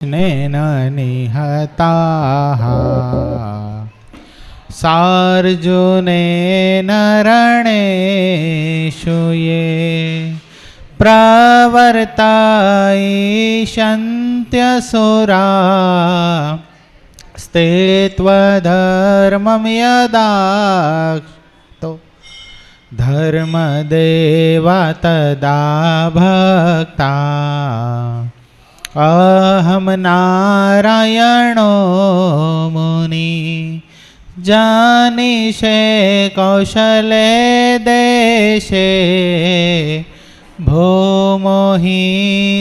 निहताः सार्जुनेन रणेषु ये प्रवर्तयिष्यन्त्यसुरा स्ते त्वधर्मं यदातो धर्मदेवा तदा भक्ता अहम नारायणो मुनि जानिषे कौशले देशे भूमो हि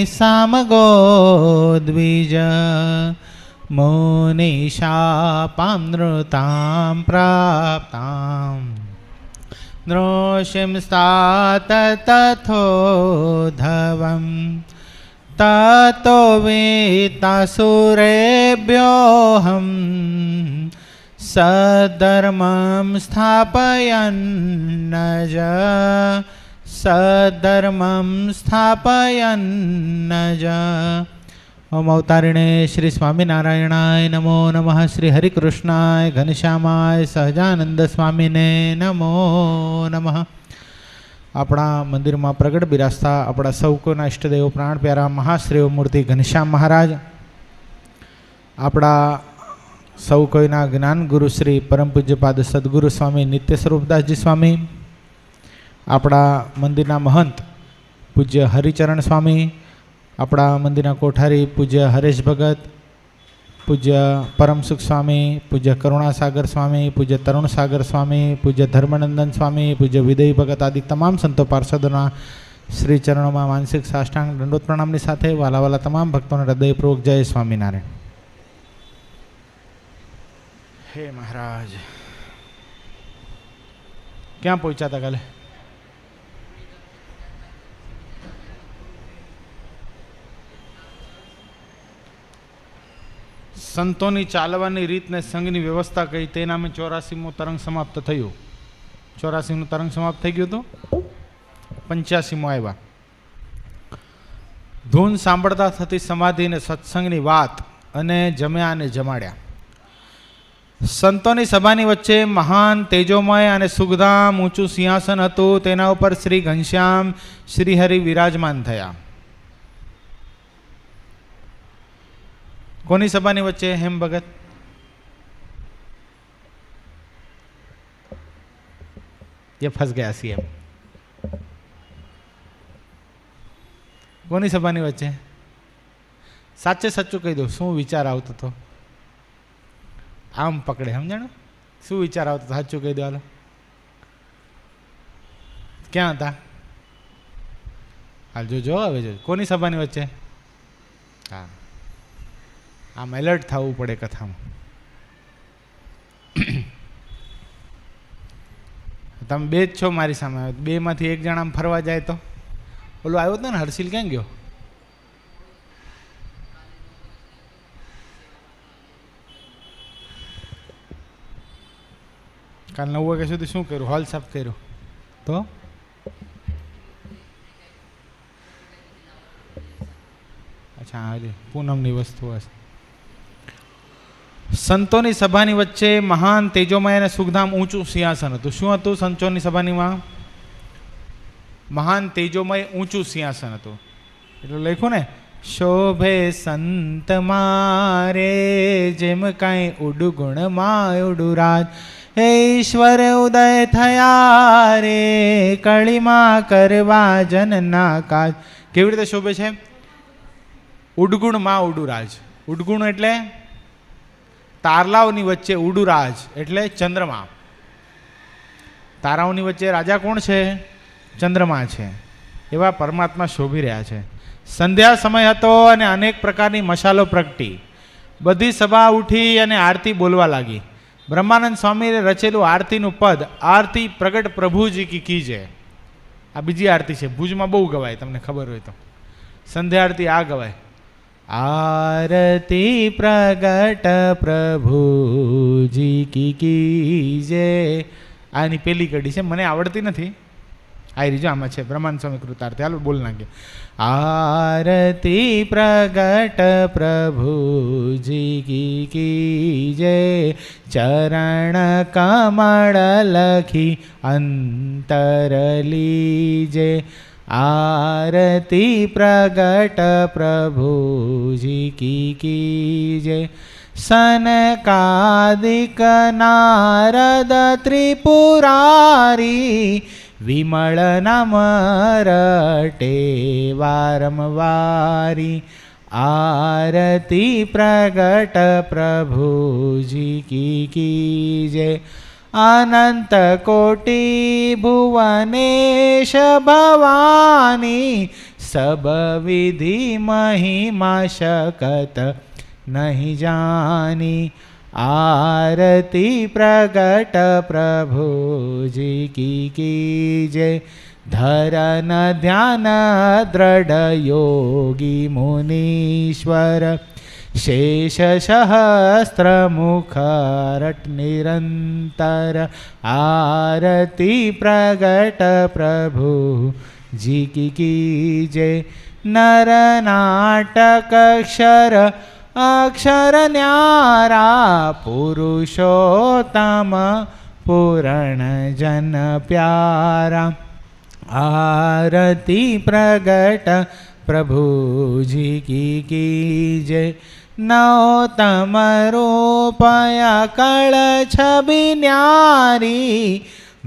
सामगो द्विज मुनिशापां नृतां प्राप्तां नृसिंस्तात तथोधवम् ततो वेतासुरेभ्योऽहं सद्धर्मं स्थापयन्नज सद्धर्मं स्थापयन्नज। ओम अवतारिणे श्री स्वामीनारायणाय नमो नमः। श्री हरिकृष्णाय घनश्यामाय सहजानंद स्वामीने नमो नमः। अपना मंदिर में प्रगट बिराजता अपना सौ कोना इष्टदेव प्राण प्यारा महाश्रेव मूर्ति घनश्याम महाराज, अपना सौ कोईना ज्ञान गुरु श्री परम पूज्यपाद सद्गुरु स्वामी नित्य स्वरूपदास जी स्वामी, अपना मंदिर महंत पूज्य हरिचरण स्वामी, अपना मंदिर कोठारी पूज्य हरेश भगत, पूज्य परम सुख स्वामी, पूज्य करुणासागर स्वामी, पूज्य तरुण सागर स्वामी, पूज्य धर्मनंदन स्वामी, पूज्य विदय भगत आदि तमाम संतों पार्षदों श्री चरणों में मानसिक साष्टांग दंडोत प्रणामनी साथे वाला वाला तमाम भक्तों ने हृदयपूर्वक जय स्वामीनारायण। हे महाराज, क्या पहुंचा था कल? संतोनी चालवानी रीत ने संघनी व्यवस्था कही तेना में 84मो तरंग समाप्त थयो। 84નું तरंग समाप्त थई गयुं तो 85મો આવ્યા। ધૂન સાંભળતા થતી સમાધિ ને સત્સંગની વાત અને જમ્યા અને જમાડ્યા। સંતોની સભાની વચ્ચે મહાન તેજોમય અને સુખધામ ઊંચું સિંહાસન હતું, તેના ઉપર શ્રી ઘનશ્યામ શ્રીહરિ વિરાજમાન થયા। कोनी सभानी वच्चे हेम भगत? ये फंस गया सीएम। कोनी सभानी वच्चे? साचे सच्चू कही दो, शू विचार आवतो तो? आम पकड़े समझाणो शू विचार आवतो तो साचू कही दो हालो। क्या था हाल जो हवे जो कोनी सभानी वच्चे? हाँ, आम एलर्ट थवू पड़े कथा में। तमे बे ज छो मारी सामे, बे मांथी एक जण आम फरवा जाए तो ओलो आव्यो तो ने हर्षिल क्यां गयो? काल 9 वाग्या सुधी शुं कर्युं? हॉल साफ कर्यो तो अच्छा हाँ पूनमनी वस्तु हशे। संतोनी सभानी वच्चे महान तेजोमय ने सुखधाम ऊंचू सिंहासन हतुं। शुं हतुं संतोनी सभानी में? महान तेजोमय ऊंचू सिंहासन हतुं। एटले लख्युं ने शोभे संत मारे जेम काई उडुगुण माय उडुराज, ईश्वर उदय थया रे कळीमा करवा जनना काज। केवी रीते शोभे छे? उडगुण मां उडुराज। उडगुण एटले तारलाओनी वच्चे उडुराज एटले चंद्रमा। ताराओनी वच्चे राजा कोण छे? चंद्रमा छे। एवा परमात्मा शोभी रह्या छे। संध्या समय हतो अने अनेक प्रकारनी मशालो प्रगटी। बधी सभा उठी अने आरती बोलवा लागी। ब्रह्मानंद स्वामी रचेलुं आरतीनुं पद, आरती प्रगट प्रभुजी की कीजे। आ बीजी आरती छे, भुजमां बहु गवाय, तमने खबर होय तो। संध्या आरती आ गवाय, आरती प्रगट प्रभु जी की कीजे। आनी पेली कड़ी छे, मने आवड़ती नथी, આ રીજો આમાં છે બ્રહ્માંડ સ્વામી કૃતાર્થી. હાલો બોલ નાખીએ. આરતી પ્રગટ પ્રભુજી કી જય, ચરણ કમળ લખી અંતર લીજે. આરતી પ્રગટ પ્રભુજી કી જય, સનકાદિક નારદ ત્રિપુરારી, વિમળ નામ રટે વારંવારી. આરતી પ્રગટ પ્રભુજી કી જય, અનંત કોટી ભુવનેશ ભવાની, સબ વિધિ મહિમા શકત નહીં જાની. આરતી પ્રગટ પ્રભુજી કી જય, ધરન ધ્યાન દ્રઢ યોગી મુનીશ્વર, શેષ સહસ્ત્ર મુખરટ નિરંતર. આરતી પ્રગટ પ્રભુજી કી જય, નર નાટક અક્ષર ન્યારા, પુરુષોત્તમ પૂરણ જન પ્યારા. આરતી પ્રગટ પ્રભુજી કી જય, નૌતમ રૂપય કળ છબી ન્યારી,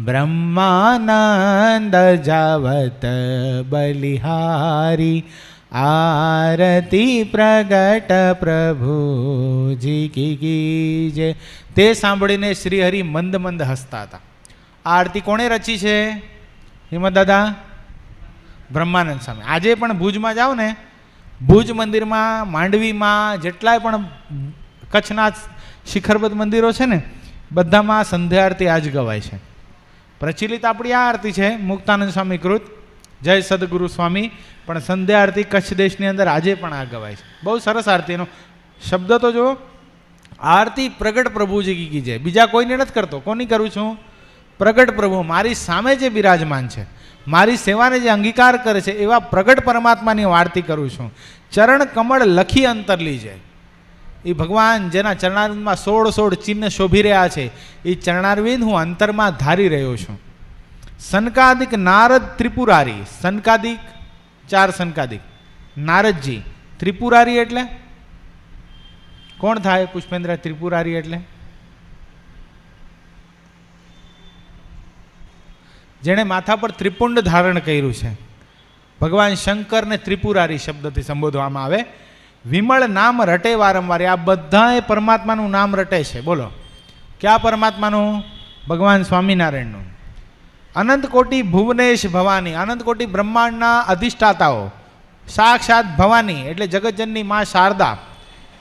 બ્રહ્માનંદ જાવત બલિહારી. આરતી પ્રગટ પ્રભુજી કી જય. તે સાંભળીને શ્રીહરિ મંદ મંદ હસતા હતા. આ આરતી કોણે રચી છે હિંમત દાદા? બ્રહ્માનંદ સ્વામી. આજે પણ ભુજમાં જાઓ ને, ભુજ મંદિરમાં, માંડવીમાં, જેટલાય પણ કચ્છના શિખરબદ્ધ મંદિરો છે ને, બધામાં સંધ્યા આરતી આજ ગવાય છે. પ્રચલિત આપણી આ આરતી છે મુક્તાનંદ સ્વામી કૃત, જય સદગુરુ સ્વામી. પણ સંધ્યા આરતી કચ્છ દેશની અંદર આજે પણ આ ગવાય છે. બહુ સરસ આરતી. એનો શબ્દ તો જુઓ, આરતી પ્રગટ પ્રભુજી કી જય. બીજા કોઈને નથી કરતો. કોની કરું છું? પ્રગટ પ્રભુ, મારી સામે જે બિરાજમાન છે, મારી સેવાને જે અંગીકાર કરે છે, એવા પ્રગટ પરમાત્માની હું આરતી કરું છું. ચરણ કમળ લખી અંતર લીજે. એ ભગવાન જેના ચરણારવિંદમાં 16 ચિહ્ન શોભી રહ્યા છે, એ ચરણારવિંદ હું અંતરમાં ધારી રહ્યો છું. સનકાદિક નારદ ત્રિપુરારી. સનકાદિક 4 સનકાદિક, નારદજી. ત્રિપુરારી એટલે કોણ થાય પુષ્પેન્દ્ર? ત્રિપુરારી એટલે જેણે માથા પર ત્રિપુંડ ધારણ કર્યું છે. ભગવાન શંકરને ત્રિપુરારી શબ્દથી સંબોધવામાં આવે. વિમળ નામ રટે વારંવાર. આ બધાએ પરમાત્માનું નામ રટે છે. બોલો ક્યાં પરમાત્માનું? ભગવાન સ્વામિનારાયણનું. અનંત કોટી ભુવનેશ ભવાની. અનંત કોટી બ્રહ્માંડના અધિષ્ઠાતાઓ, સાક્ષાત ભવાની એટલે જગતજનની મા શારદા,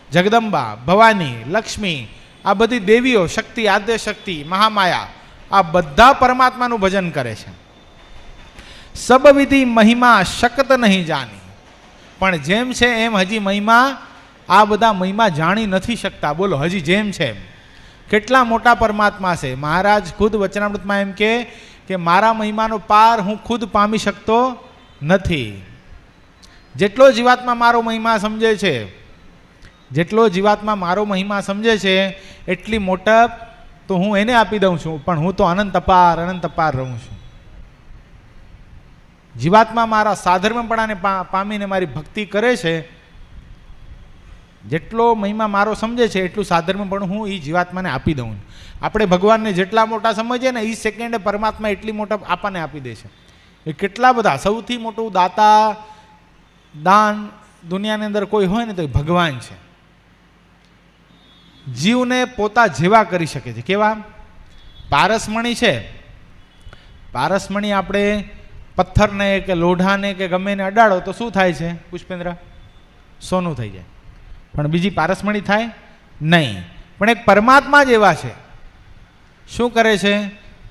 જગદંબા, ભવાની, લક્ષ્મી, આ બધી દેવીઓ, શક્તિ, આદ્ય શક્તિ, મહામાયા, આ બધા પરમાત્માનું ભજન કરે છે. સબ વિધિ મહિમા શકત નહીં જાની. પણ જેમ છે એમ હજી મહિમા, આ બધા મહિમા જાણી નથી શકતા. બોલો, હજી જેમ છે એમ. કેટલા મોટા પરમાત્મા છે. મહારાજ ખુદ વચનામૃતમાં એમ કે મારા મહિમાનો પાર હું ખુદ પામી શકતો નથી. જેટલો જીવાત્મા મારો મહિમા સમજે છે, જેટલો જીવાત્મા મારો મહિમા સમજે છે, એટલી મોટા તો હું એને આપી દઉં છું. પણ હું તો અનંત અપાર રહું છું. જીવાત્મા મારા સાધર્મપણાને પામીને મારી ભક્તિ કરે છે, જેટલો મહિમા મારો સમજે છે એટલું સાધર્મપણું હું એ જીવાત્માને આપી દઉં. આપણે ભગવાનને જેટલા મોટા સમજીએ ને, એ સેકન્ડે પરમાત્મા એટલી મોટા આપણને આપી દે છે. એ કેટલા બધા, સૌથી મોટું દાતા દાન દુનિયાની અંદર કોઈ હોય ને તો એ ભગવાન છે. જીવને પોતા જેવા કરી શકે છે. કેવા? પારસમણી છે. પારસમણી આપણે પથ્થરને કે લોઢાને કે ગમે એને અડાડો તો શું થાય છે પુષ્પેન્દ્ર? સોનું થઈ જાય. પણ બીજી પારસમણી થાય નહીં. પણ એક પરમાત્મા જ એવા છે. શું કરે છે?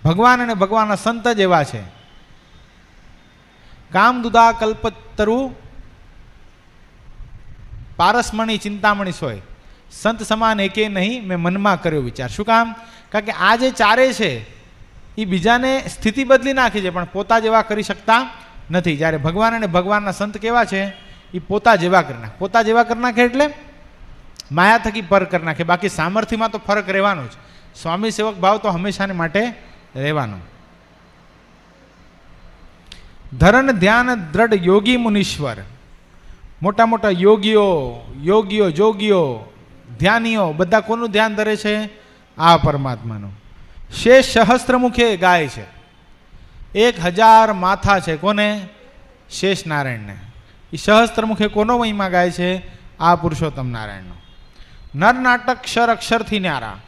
ભગવાન અને ભગવાનના સંત જ એવા છે. કામદુદા કલ્પતરુ પારસમણી ચિંતામણી સોય, સંત સમાન એકે નહીં, મેં મનમાં કર્યો વિચાર. શું કામ? કારણ કે આ જે ચારે છે એ બીજાને સ્થિતિ બદલી નાખે છે, પણ પોતા જેવા કરી શકતા નથી. જ્યારે ભગવાન અને ભગવાનના સંત કેવા છે, એ પોતા જેવા કરી નાખે. પોતા જેવા કરી નાખે એટલે માયા થકી પર કરી નાખે. બાકી સામર્થ્યમાં તો ફરક રહેવાનો જ. સ્વામી સેવક ભાવ તો હંમેશાને માટે રહેવાનો. ધરણ ધ્યાન દ્રઢ યોગી મુનીશ્વર, મોટા મોટા યોગીઓ જોગીઓ ધ્યાનીઓ બધા કોનું ધ્યાન ધરે છે? આ પરમાત્માનું. શેષ સહસ્ત્રમુખે ગાય છે. 1000 માથા છે કોને? શેષ નારાયણને. એ સહસ્ત્રમુખે કોનો મહિમા ગાય છે? આ પુરુષોત્તમ નારાયણનો. નર નાટક ક્ષર અક્ષરથી ન્યારા.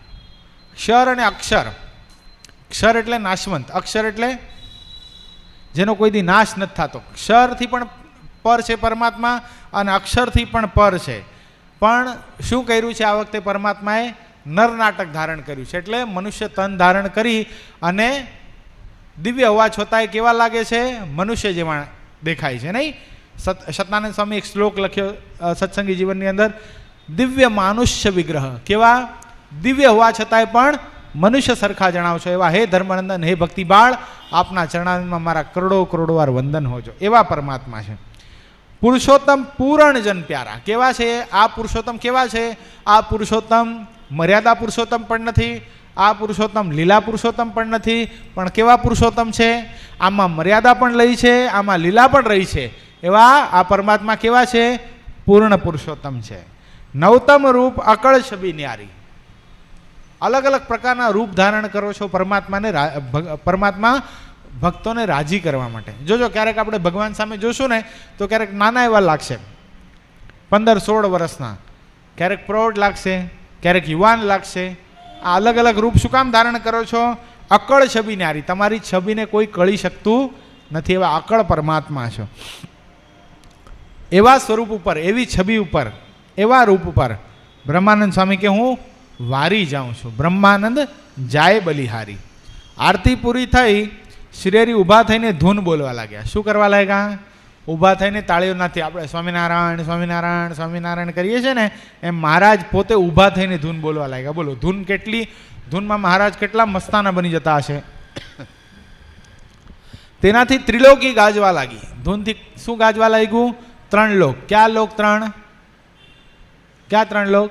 ક્ષર અને અક્ષર. ક્ષર એટલે નાશવંત, અક્ષર એટલે જેનો કોઈ દી નાશ નથી થતો. ક્ષરથી પણ પર છે પરમાત્મા અને અક્ષરથી પણ પર છે. પણ શું કર્યું છે આ વખતે પરમાત્માએ? નર નાટક ધારણ કર્યું છે. એટલે મનુષ્ય તન ધારણ કરી અને દિવ્ય હોવા છતાંય કેવા લાગે છે? મનુષ્ય જેવા દેખાય છે નહીં? સત્યાનંદ સ્વામી એક શ્લોક લખ્યો સત્સંગી જીવનની અંદર, દિવ્ય માનુષ્ય વિગ્રહ. કેવા? દિવ્ય હોવા છતાંય પણ મનુષ્ય સરખા જણાવો છો એવા હે ધર્માનંદન, હે ભક્તિબાળ, આપના ચરણામાં મારા કરોડો વાર વંદન હોજો. એવા પરમાત્મા છે. પુરુષોત્તમ પૂરણ જન પ્યારા. કેવા છે આ પુરુષોત્તમ? કેવા છે આ પુરુષોત્તમ? મર્યાદા પુરુષોત્તમ પણ નથી, આ પુરુષોત્તમ લીલા પુરુષોત્તમ પણ નથી, પણ કેવા પુરુષોત્તમ છે? આમાં મર્યાદા પણ રહી છે, આમાં લીલા પણ રહી છે. એવા આ પરમાત્મા કેવા છે? પૂર્ણ પુરુષોત્તમ છે. નવતમ રૂપ અકળ છબી ન્યારી. અલગ અલગ પ્રકારના રૂપ ધારણ કરો છો પરમાત્મા ભક્તોને રાજી કરવા માટે. જોજો ક્યારેક આપણે ભગવાન સામે જોશું ને તો ક્યારેક નાના એવા લાગશે, 15-16 વર્ષના, ક્યારેક પ્રૌઢ લાગશે, ક્યારેક યુવાન લાગશે. આ અલગ અલગ રૂપ શું કામ ધારણ કરો છો? અકળ છબી ન્યારી. તમારી છબીને કોઈ કળી શકતું નથી એવા અકળ પરમાત્મા છો. એવા સ્વરૂપ ઉપર, એવી છબી ઉપર, એવા રૂપ ઉપર બ્રહ્માનંદ સ્વામી કે હું વારી જાઉં છું. બ્રહ્માનંદ જાય બલિહારી. આરતી પૂરી થઈ, શ્રીહરિ ઊભા થઈને ધૂન બોલવા લાગ્યા. શું કરવા લાગ્યા? ઊભા થઈને તાળીઓ નથી. આપણે સ્વામિનારાયણ સ્વામિનારાયણ સ્વામિનારાયણ કરીએ છીએ ને એમ મહારાજ પોતે ઊભા થઈને ધૂન બોલવા લાગ્યા. બોલો, ધૂન કેટલી, ધૂનમાં મહારાજ કેટલા મસ્તાના બની જતા હશે. તેનાથી ત્રિલોકી ગાજવા લાગી. ધૂનથી શું ગાજવા લાગ્યું? 3 લોક. ક્યાં લોક? 3. ક્યાં 3 લોક?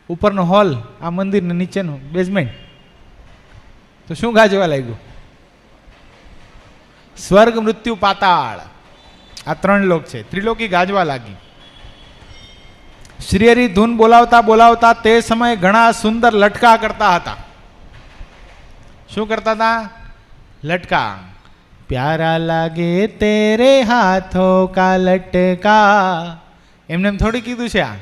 ઉપરનો હોલ, આ મંદિરને નીચેનો બેઝમેન્ટ. તો શું ગાજવા લાગ્યું? સ્વર્ગ મૃત્યુ પાતાળ. આ 3 લોક છે. ત્રિલોકી ગાજવા લાગી. શ્રીહરિ ધૂન બોલાવતા બોલાવતા તે સમયે ઘણા સુંદર લટકા કરતા હતા. શું કરતા હતા? લટકા. પ્યારા લાગે તેરે હાથો કા લટકા. એમને એમ થોડી કીધું છે આ.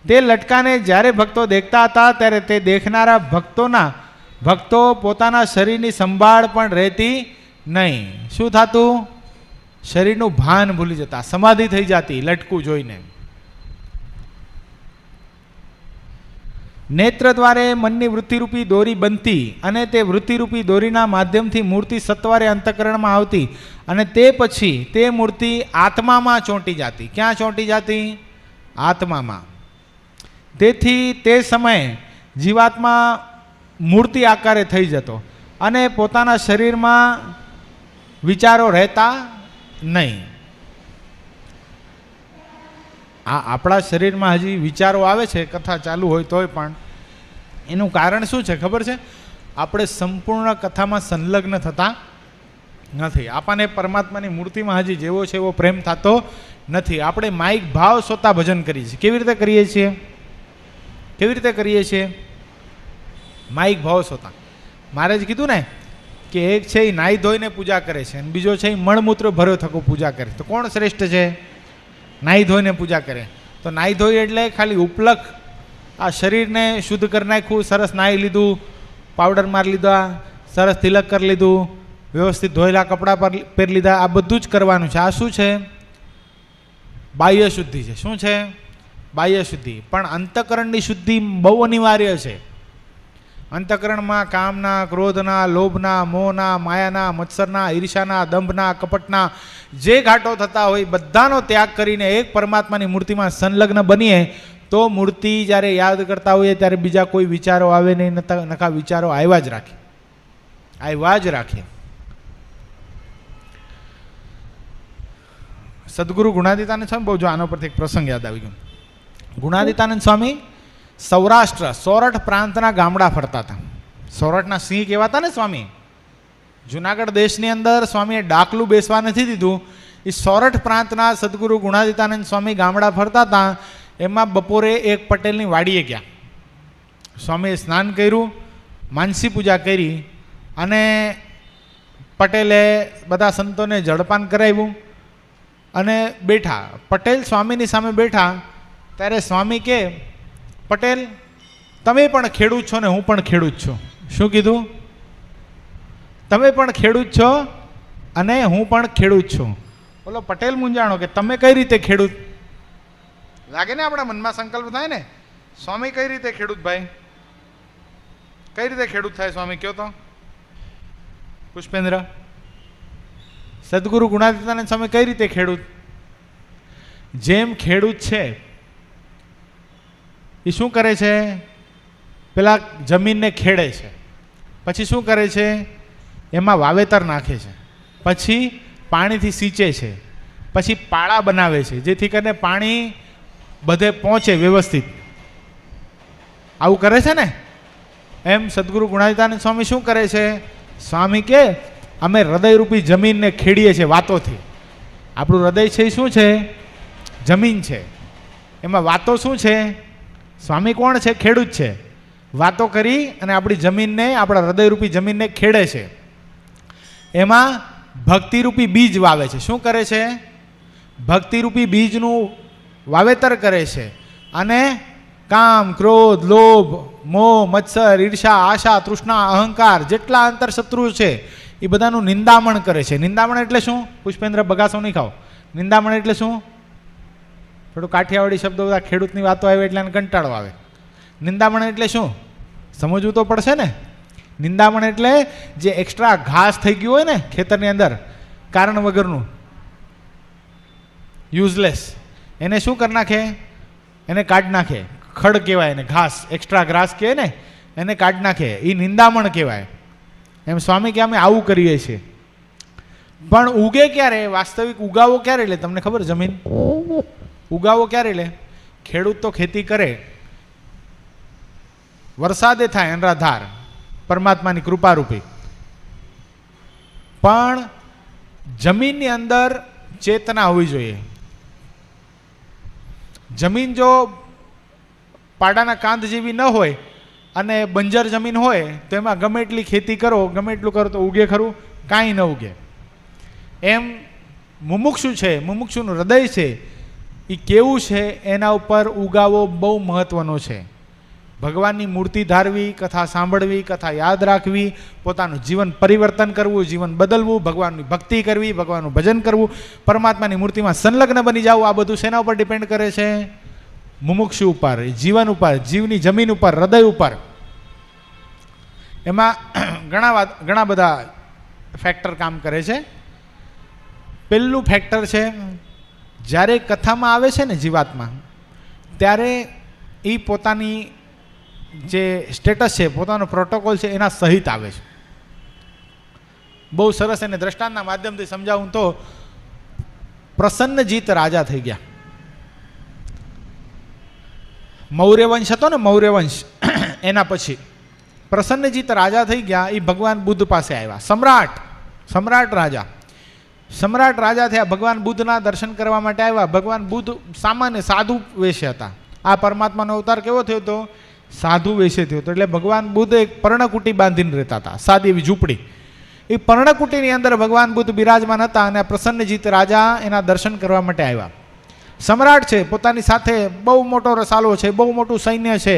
તે લટકાને જ્યારે ભક્તો દેખતા હતા ત્યારે તે દેખનારા ભક્તો પોતાના શરીરની સંભાળ પણ રહેતી નહીં. શું થતું? શરીરનું ભાન ભૂલી જતા, સમાધિ થઈ જતી લટકું જોઈને. નેત્ર દ્વારે મનની વૃત્તિરૂપી દોરી બનતી અને તે વૃત્તિરૂપી દોરીના માધ્યમથી મૂર્તિ સત્વારે અંતઃકરણમાં આવતી અને તે પછી તે મૂર્તિ આત્મામાં ચોંટી જતી. ક્યાં ચોંટી જતી? આત્મામાં. તેથી તે સમયે જીવાત્મા મૂર્તિ આકારે થઈ જતો અને પોતાના શરીરમાં વિચારો રહેતા નહીં. આપણા શરીરમાં હજી વિચારો આવે છે, કથા ચાલુ હોય તોય પણ એનું કારણ શું છે ખબર છે? આપણે સંપૂર્ણ કથામાં સંલગ્ન થતા નથી. આપણને પરમાત્માની મૂર્તિમાં હજી જેવો છે એવો પ્રેમ થતો નથી. આપણે માઇક ભાવ સોતા ભજન કરીએ છીએ. કેવી રીતે કરીએ છીએ? કેવી રીતે કરીએ છીએ? માઇક ભાવ સોતા. મારે જ કીધું ને કે એક છે એ નાહી ધોઈને પૂજા કરે છે અને બીજો છે એ મળમૂત્ર ભર્યો થકો પૂજા કરે. તો કોણ શ્રેષ્ઠ છે? નાહી ધોઈને પૂજા કરે. તો નાહી ધોઈ એટલે ખાલી ઉપલક આ શરીરને શુદ્ધ કરી નાખ્યું, સરસ નાહી લીધું, પાવડર મારી લીધા, સરસ તિલક કરી લીધું, વ્યવસ્થિત ધોયેલા કપડાં પર પહેરી લીધા. આ બધું જ કરવાનું છે. આ શું છે? બાહ્ય શુદ્ધિ છે. શું છે? બાહ્ય શુદ્ધિ. પણ અંતઃકરણની શુદ્ધિ બહુ અનિવાર્ય છે. અંતઃકરણમાં કામના, ક્રોધના, લોભના, મોહના, માયાના, મત્સરના, ઈર્ષાના, દંભના, કપટના જે ઘાટો થતા હોય બધાનો ત્યાગ કરીને એક પરમાત્માની મૂર્તિમાં સંલગ્ન બનીએ તો મૂર્તિ જ્યારે યાદ કરતા હોઈએ ત્યારે બીજા કોઈ વિચારો આવે નહીં, નકા વિચારો આવ્યા જ રાખે. સદગુરુ ગુણાતીતાનંદ સ્વામી, બહુ જો આના પરથી એક પ્રસંગ યાદ આવી ગયો. ગુણાતીતાનંદ સ્વામી સૌરાષ્ટ્ર સોરઠ પ્રાંતના ગામડા ફરતા હતા. સોરઠના સિંહ કહેવાતા ને સ્વામી. જુનાગઢ દેશની અંદર સ્વામીએ ડાકલું બેસવા નથી દીધું. એ સોરઠ પ્રાંતના સદગુરુ ગુણાતીતાનંદ સ્વામી ગામડા ફરતા હતા. એમાં બપોરે એક પટેલની વાડીએ ગયા. સ્વામીએ સ્નાન કર્યું, માનસી પૂજા કરી અને પટેલે બધા સંતોને જળપાન કરાવ્યું અને બેઠા. પટેલ સ્વામીની સામે બેઠા ત્યારે સ્વામી કે, પટેલ તમે પણ ખેડૂત છો ને હું પણ ખેડૂત છું. શું કીધું? તમે પણ ખેડૂત છો અને હું પણ ખેડૂત છું. બોલો પટેલ મૂંઝાણો કે તમે કઈ રીતે ખેડૂત? લાગે ને આપણા મનમાં સંકલ્પ થાય ને, સ્વામી કઈ રીતે ખેડૂત? ભાઈ કઈ રીતે ખેડૂત થાય સ્વામી કયો તો? પુષ્પેન્દ્ર, સદગુરુ ગુણાતીતાનંદ સ્વામી કઈ રીતે ખેડૂત? જેમ ખેડૂત છે એ શું કરે છે? પેલા જમીનને ખેડે છે, પછી શું કરે છે? એમાં વાવેતર નાખે છે, પછી પાણીથી સિંચે છે, પછી પાળા બનાવે છે જેથી કરીને પાણી બધે પહોંચે વ્યવસ્થિત. આવું કરે છે ને? એમ સદગુરુ ગુણાતીતાનંદ સ્વામી શું કરે છે? સ્વામી કે અમે હૃદયરૂપી જમીનને ખેડીએ છીએ વાતોથી. આપણું હૃદય છે એ શું છે? જમીન છે. એમાં વાતો શું છે? સ્વામી કોણ છે? ખેડૂત છે. વાતો કરી અને આપણી જમીનને, આપણા હૃદયરૂપી જમીનને ખેડે છે. એમાં ભક્તિરૂપી બીજ વાવે છે. શું કરે છે? ભક્તિરૂપી બીજનું વાવેતર કરે છે અને કામ, ક્રોધ, લોભ, મોહ, મત્સર, ઈર્ષા, આશા, તૃષ્ણા, અહંકાર જેટલા અંતરશત્રુ છે એ બધાનું નિંદામણ કરે છે. નિંદામણ એટલે શું? પુષ્પેન્દ્ર બગાસો નહીં ખાઓ. નિંદામણ એટલે શું? થોડું કાઠિયાવાડી શબ્દો, બધા ખેડૂતની વાતો આવે એટલે એને કંટાળો આવે. નિંદામણ એટલે શું? સમજવું તો પડશે ને. નિંદામણ એટલે જે એક્સ્ટ્રા ઘાસ થઈ ગયું હોય ને ખેતરની અંદર કારણ વગરનું, યુઝલેસ, એને શું કરી નાખે? એને કાઢી નાખે. ખડ કહેવાય એને, ઘાસ, એક્સ્ટ્રા ઘાસ કહે ને, એને કાઢી નાખે. એ નિંદામણ કહેવાય. એમ સ્વામી કે અમે આવું કરીએ છીએ. પણ ઉગે ક્યારે? વાસ્તવિક ઉગાવો ક્યારે લે? તમને ખબર? જમીન ઉગાવો ક્યારે લે? ખેડૂત તો ખેતી કરે, વરસાદે થાય અનરાધાર, પરમાત્માની કૃપારૂપી. પણ જમીનની અંદર ચેતના હોવી જોઈએ. જમીન જો પાડાના કાંધ જેવી ન હોય અને બંજર જમીન હોય તો એમાં ગમે એટલી ખેતી કરો, ગમે એટલું કરો તો ઉગે ખરું? કાંઈ ન ઉગે. એમ મુમુક્ષુ છે, મુમુક્ષુનું હૃદય છે એ કેવું છે એના ઉપર ઉગાવો બહુ મહત્વનો છે. ભગવાનની મૂર્તિ ધારવી, કથા સાંભળવી, કથા યાદ રાખવી, પોતાનું જીવન પરિવર્તન કરવું, જીવન બદલવું, ભગવાનની ભક્તિ કરવી, ભગવાનનું ભજન કરવું, પરમાત્માની મૂર્તિમાં સંલગ્ન બની જવું, આ બધું શેના ઉપર ડિપેન્ડ કરે છે? મુમુક્ષુ ઉપર, જીવન ઉપર, જીવની જમીન ઉપર, હૃદય ઉપર. એમાં ઘણા બધા ફેક્ટર કામ કરે છે. પહેલું ફેક્ટર છે, જ્યારે કથામાં આવે છે ને જીવાત્મા, ત્યારે એ પોતાની જે સ્ટેટસ છે, પોતાનો પ્રોટોકોલ છે એના સહિત આવે છે. બહુ સરસ એને દ્રષ્ટાંતના માધ્યમથી સમજાવું તો, પ્રસન્નજીત રાજા થઈ ગયા. મૌર્ય વંશ હતો ને, મૌર્ય વંશ, એના પછી પ્રસન્નજીત રાજા થઈ ગયા. એ ભગવાન બુદ્ધ પાસે આવ્યા. સમ્રાટ રાજા થયા. ભગવાન બુદ્ધના દર્શન કરવા માટે આવ્યા. ભગવાન બુદ્ધ સામાન્ય સાધુ વેશે હતા. આ પરમાત્માનો અવતાર કેવો થયો હતો? સાધુ વેશે થયો હતો. એટલે ભગવાન બુદ્ધ એક પર્ણકુટી બાંધીને રહેતા હતા, સાદી એવી ઝૂંપડી. એ પર્ણકુટીની અંદર ભગવાન બુદ્ધ બિરાજમાન હતા અને પ્રસન્નજીત રાજા એના દર્શન કરવા માટે આવ્યા. સમ્રાટ છે, પોતાની સાથે બહુ મોટો રસાલો છે, બહુ મોટું સૈન્ય છે,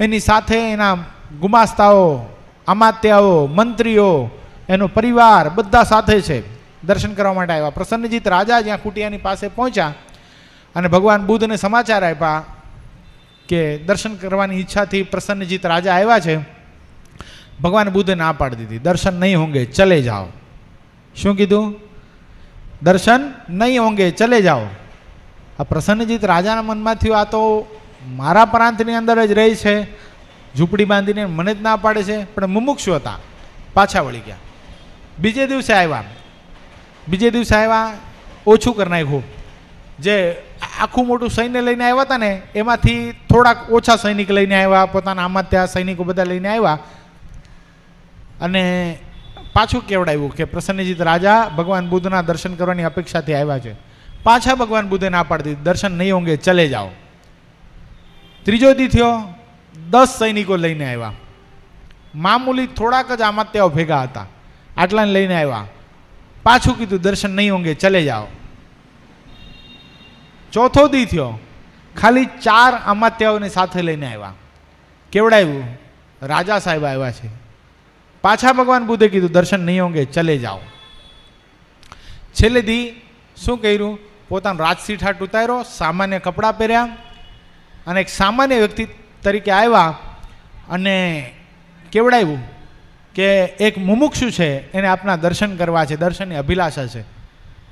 એની સાથે એના ગુમાસ્તાઓ, અમાત્યાઓ, મંત્રીઓ, એનો પરિવાર બધા સાથે છે. દર્શન કરવા માટે આવ્યા. પ્રસન્નજીત રાજા જ્યાં કુટિયાની પાસે પહોંચ્યા અને ભગવાન બુદ્ધને સમાચાર આપ્યા કે દર્શન કરવાની ઈચ્છાથી પ્રસન્નજીત રાજા આવ્યા છે. ભગવાન બુદ્ધે ના પાડી દીધી, દર્શન નહીં હોંગે ચલે જાઓ. શું કીધું? દર્શન નહીં હોંગે ચલે જાઓ. આ પ્રસન્નજીત રાજાના મનમાં થયું આ તો મારા પ્રાંતની અંદર જ રહે છે, ઝૂંપડી બાંધીને મને જ ના પાડે છે, પણ મુમુક્ષુ હતા, પાછા વળી ગયા. બીજે દિવસે આવ્યા, ઓછું કરી નાખ્યું. જે આખું મોટું સૈન્ય લઈને આવ્યા હતા ને, એમાંથી થોડાક ઓછા સૈનિક લઈને આવ્યા, પોતાના આમાં ત્યાં સૈનિકો બધા લઈને આવ્યા અને પાછું કેવડાવ્યું કે પ્રસન્નજીત રાજા ભગવાન બુદ્ધના દર્શન કરવાની અપેક્ષાથી આવ્યા છે. પાછા ભગવાન બુદ્ધે ના પાડી દીધી, દર્શન નહીં હોંગે ચલે જાઓ. ત્રીજો દી થયો, 10 સૈનિકો લઈને આવ્યા, મામૂલી થોડાક જ આમાત્યાઓ ભેગા હતા, આટલાને લઈને આવ્યા. પાછું કીધું દર્શન નહીં હોંગે ચલે જાઓ. ચોથો દી થયો, ખાલી 4 અમાત્યાઓને સાથે લઈને આવ્યા, કેવડાવ્યું, રાજા સાહેબ આવ્યા છે. પાછા ભગવાન બુદ્ધે કીધું દર્શન નહીં હોંગે ચલે જાઓ. છેલ્લે દી શું કર્યું, પોતાનો રાજસીઠાટ ઉતાર્યો, સામાન્ય કપડાં પહેર્યા અને એક સામાન્ય વ્યક્તિ તરીકે આવ્યા અને કેવડાવ્યું કે એક મુમુક્ષુ છે, એને આપના દર્શન કરવા છે, દર્શનની અભિલાષા છે.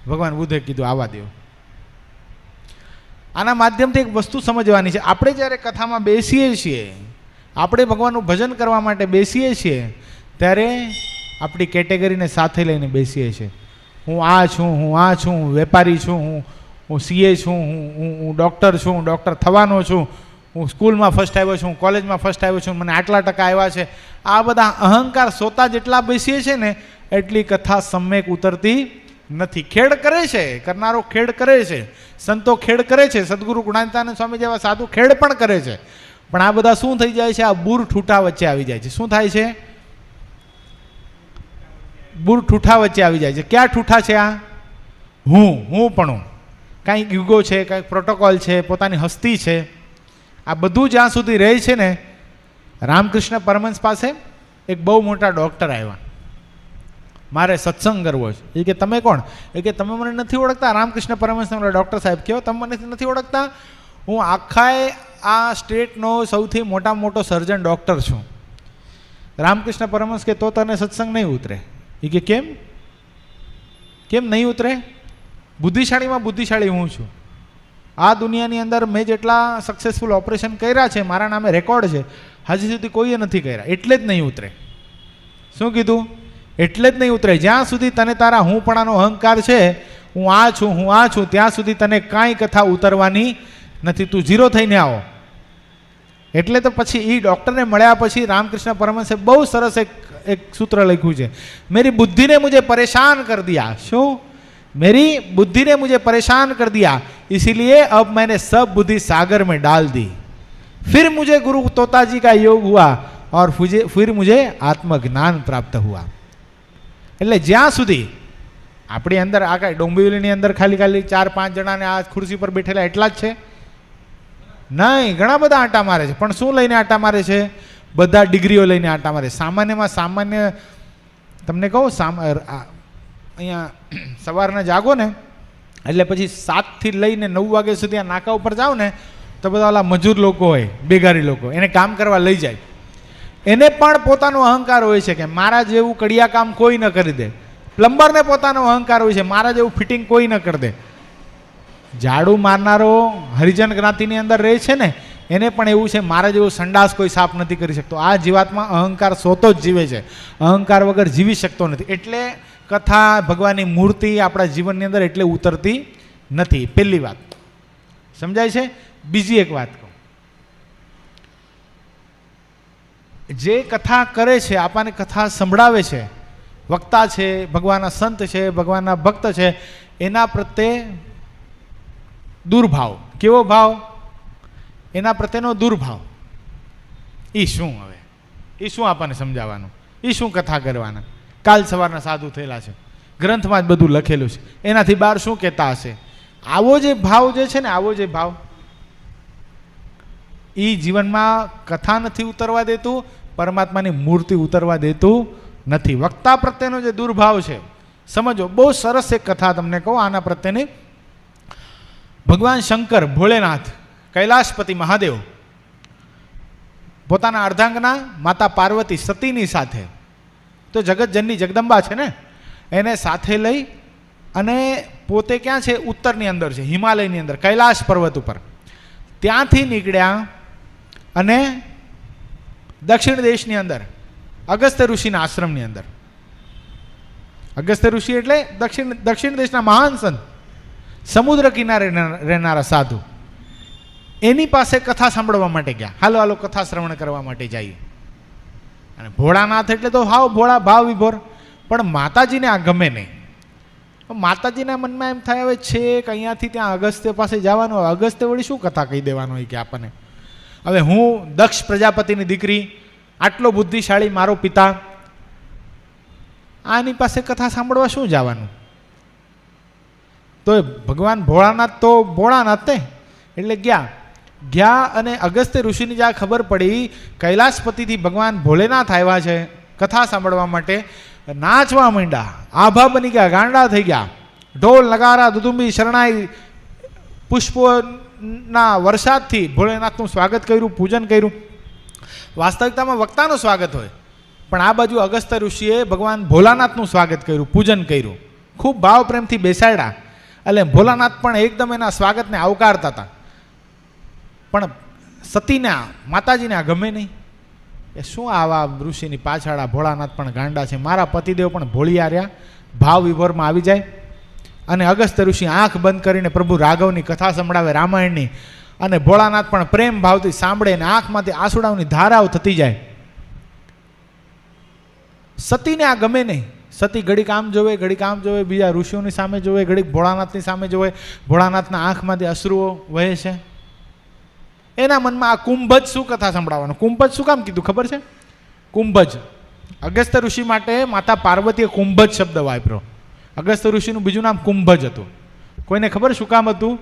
ભગવાન બુદ્ધે કીધું આવવા દો. આના માધ્યમથી એક વસ્તુ સમજવાની છે. આપણે જ્યારે કથામાં બેસીએ છીએ, આપણે ભગવાનનું ભજન કરવા માટે બેસીએ છીએ, ત્યારે આપણી કેટેગરીને સાથે લઈને બેસીએ છીએ. હું આ છું, હું આ છું, હું વેપારી છું, હું સીએ છું, હું ડૉક્ટર છું, હું ડૉક્ટર થવાનો છું, હું સ્કૂલમાં ફર્સ્ટ આવ્યો છું, કોલેજમાં ફર્સ્ટ આવ્યો છું, મને આટલા ટકા આવ્યા છે. આ બધા અહંકાર સોતા જેટલા બેસીએ છીએ ને, એટલી કથા સમ્યક ઉતરતી નથી. ખેડ કરે છે, કરનારો ખેડ કરે છે, સંતો ખેડ કરે છે, સદગુરુ ગુણાતીતાનંદ સ્વામી જેવા સાધુ ખેડ પણ કરે છે. પણ આ બધા શું થઈ જાય છે, આ બૂર ઠૂઠા વચ્ચે આવી જાય છે. શું થાય છે? બૂર ઠૂઠા વચ્ચે આવી જાય છે. ક્યાં ઠૂઠા છે? આ હું પણ કાંઈક યુગો છે, કાંઈક પ્રોટોકોલ છે, પોતાની હસ્તી છે, આ બધું જ્યાં સુધી રહે છે ને. રામકૃષ્ણ પરમહંસ પાસે એક બહુ મોટા ડૉક્ટર આવ્યા, મારે સત્સંગ કરવો છે. એ કે તમે કોણ? એ કે તમે મને નથી ઓળખતા? રામકૃષ્ણ પરમહંસ ડૉક્ટર સાહેબ કહો, તમે મને નથી ઓળખતા? હું આખા આ સ્ટેટનો સૌથી મોટામાં મોટો સર્જન ડૉક્ટર છું. રામકૃષ્ણ પરમહંસ કે તો તને સત્સંગ નહીં ઉતરે. એ કે કેમ નહીં ઉતરે? બુદ્ધિશાળીમાં બુદ્ધિશાળી હું છું. આ દુનિયાની અંદર મેં જેટલા સક્સેસફુલ ઓપરેશન કર્યા છે, મારા નામે રેકોર્ડ છે, હજી સુધી કોઈએ નથી કર્યા. એટલે જ નહીં ઉતરે. શું કીધું? એટલે જ નહીં ઉતરે. જ્યાં સુધી તને તારા હુંપણાનો અહંકાર છે, હું આ છું, ત્યાં સુધી તને કાંઈ કથા ઉતરવાની નથી. તું ઝીરો થઈને આવો. એટલે તો પછી એ ડૉક્ટરને મળ્યા પછી રામકૃષ્ણ પરમહંસે બહુ સરસ એક સૂત્ર લખ્યું છે, મેરી બુદ્ધિને મુझे परेशान कर दिया. શું? मेरी बुद्धि ने मुझे परेशान कर दिया, इसीलिए अब मैंने सब बुद्धि सागर में डाल दी. फिर मुझे गुरु तोताजी का योग हुआ और फिर मुझे आत्मज्ञान प्राप्त हुआ. એટલે જ્યાં સુધી આપણી અંદર આ કાંઈ ડોંબિવલીની અંદર ખાલી 4-5 જણાને આ ખુરશી પર બેઠેલા એટલા જ છે? નહીં, ઘણા બધા આંટા મારે છે. પણ શું લઈને આંટા મારે છે? બધા ડિગ્રીઓ લઈને આંટા મારે. સામાન્યમાં સામાન્ય તમને કહું, અહીંયા સવારના જાગો ને એટલે પછી 7 થી લઈને 9 વાગ્યા સુધી આ નાકા ઉપર જાઓ ને, તો બધા ઓલા મજૂર લોકો હોય, બેગારી લોકો, એને કામ કરવા લઈ જાય. એને પણ પોતાનો અહંકાર હોય છે કે મારા જેવું કડિયા કામ કોઈ ન કરી દે. પ્લમ્બરને પોતાનો અહંકાર હોય છે, મારા જેવું ફિટિંગ કોઈ ન કરી દે. ઝાડુ મારનારો હરિજન જ્ઞાતિની અંદર રહે છે ને, એને પણ એવું છે મારા જેવું સંડાસ કોઈ સાફ નથી કરી શકતો. આ જીવાતમાં અહંકાર સોતો જ જીવે છે, અહંકાર વગર જીવી શકતો નથી. એટલે કથા, ભગવાનની મૂર્તિ આપણા જીવનની અંદર એટલે ઉતરતી નથી. પહેલી વાત સમજાય છે. બીજી એક વાત કહું, જે કથા કરે છે, આપણને કથા સંભળાવે છે, વક્તા છે, ભગવાનના સંત છે, ભગવાનના ભક્ત છે, એના પ્રત્યે દુર્ભાવ. કેવો ભાવ? એના પ્રત્યેનો દુર્ભાવ. એ શું? હવે એ શું આપણને સમજાવવાનું? એ શું કથા કરવાના? કાલ સવારના સાધુ થયેલા છે, ગ્રંથમાં જ બધું લખેલું છે, એનાથી બહાર શું કહેતા હશે? આવો જે ભાવ જે છે ને, આવો જે ભાવ એ જીવનમાં કથા નથી ઉતરવા દેતું, પરમાત્માની મૂર્તિ ઉતરવા દેતું નથી. વક્તા પ્રત્યેનો જે દુર્ભાવ છે, સમજો. બહુ સરસ એક કથા તમને કહું આના પ્રત્યેની. ભગવાન શંકર, ભોળેનાથ, કૈલાશપતિ મહાદેવ પોતાના અર્ધાંગના માતા પાર્વતી સતીની સાથે, તો જગતજનની જગદંબા છે ને, એને સાથે લઈ અને પોતે ક્યાં છે? ઉત્તરની અંદર છે, હિમાલયની અંદર, કૈલાશ પર્વત ઉપર. ત્યાંથી નીકળ્યા અને દક્ષિણ દેશની અંદર અગસ્ત્ય ઋષિના આશ્રમની અંદર, અગસ્ત્ય ઋષિ એટલે દક્ષિણ દેશના મહાન સંત, સમુદ્ર કિનારે રહેનારા સાધુ, એની પાસે કથા સાંભળવા માટે ગયા. હાલો હાલો કથા શ્રવણ કરવા માટે જઈએ. અને ભોળાનાથ એટલે તો હાવ ભોળા ભાવ વિભોર, પણ માતાજીને આ ગમે નહીં. માતાજીના મનમાં એમ થાય, હવે છેક અહીંયાથી ત્યાં અગસ્ત્ય પાસે જવાનું, અગસ્ત્ય વળી શું કથા કહી દેવાનો હોય કે આપણને. હવે હું દક્ષ પ્રજાપતિની દીકરી, આટલો બુદ્ધિશાળી મારો પિતા, આની પાસે કથા સાંભળવા શું જવાનું? તો ભગવાન ભોળાનાથ તો ભોળાનાથ ને એટલે ગયા અને અગસ્ત્ય ઋષિની જ્યાં ખબર પડી કૈલાસપતિથી ભગવાન ભોલેનાથ આવ્યા છે કથા સાંભળવા માટે, નાચવા માંડ્યા, આભા બની ગયા, ગાંડા થઈ ગયા. ઢોલ નગારા દુદુંબી શરણાઈ પુષ્પોના વરસાદથી ભોલેનાથનું સ્વાગત કર્યું, પૂજન કર્યું. વાસ્તવિકતામાં વક્તાનું સ્વાગત હોય, પણ આ બાજુ અગસ્ત્ય ઋષિએ ભગવાન ભોલાનાથનું સ્વાગત કર્યું, પૂજન કર્યું, ખૂબ ભાવ પ્રેમથી બેસાડ્યા. એટલે ભોલાનાથ પણ એકદમ એના સ્વાગતને આવકારતા હતા. પણ સતીના માતાજીને આ ગમે નહીં. એ શું આવા ઋષિની પાછળ આ ભોળાનાથ પણ ગાંડા છે, મારા પતિદેવ પણ ભોળિયા રહ્યા, ભાવ વિભોરમાં આવી જાય. અને અગસ્ત્ય ઋષિ આંખ બંધ કરીને પ્રભુ રાઘવની કથા સંભળાવે, રામાયણની, અને ભોળાનાથ પણ પ્રેમ ભાવથી સાંભળે અને આંખમાંથી આંસુડાઓની ધારાઓ થતી જાય. સતીને આ ગમે નહીં. સતી ઘડીક આમ જોવે, ઘડીક આમ જોવે, બીજા ઋષિઓની સામે જોવે, ઘડીક ભોળાનાથની સામે જોવે, ભોળાનાથના આંખમાંથી અશ્રુઓ વહે છે. એના મનમાં આ કુંભજ શું કથા સંભળાવવાનું. કુંભજ શું કામ કીધું ખબર છે? કુંભજ અગસ્ત્ય ઋષિ માટે માતા પાર્વતીએ કુંભજ શબ્દ વાપર્યો. અગસ્ત્ય ઋષિનું બીજું નામ કુંભજ હતું. કોઈને ખબર શું કામ હતું?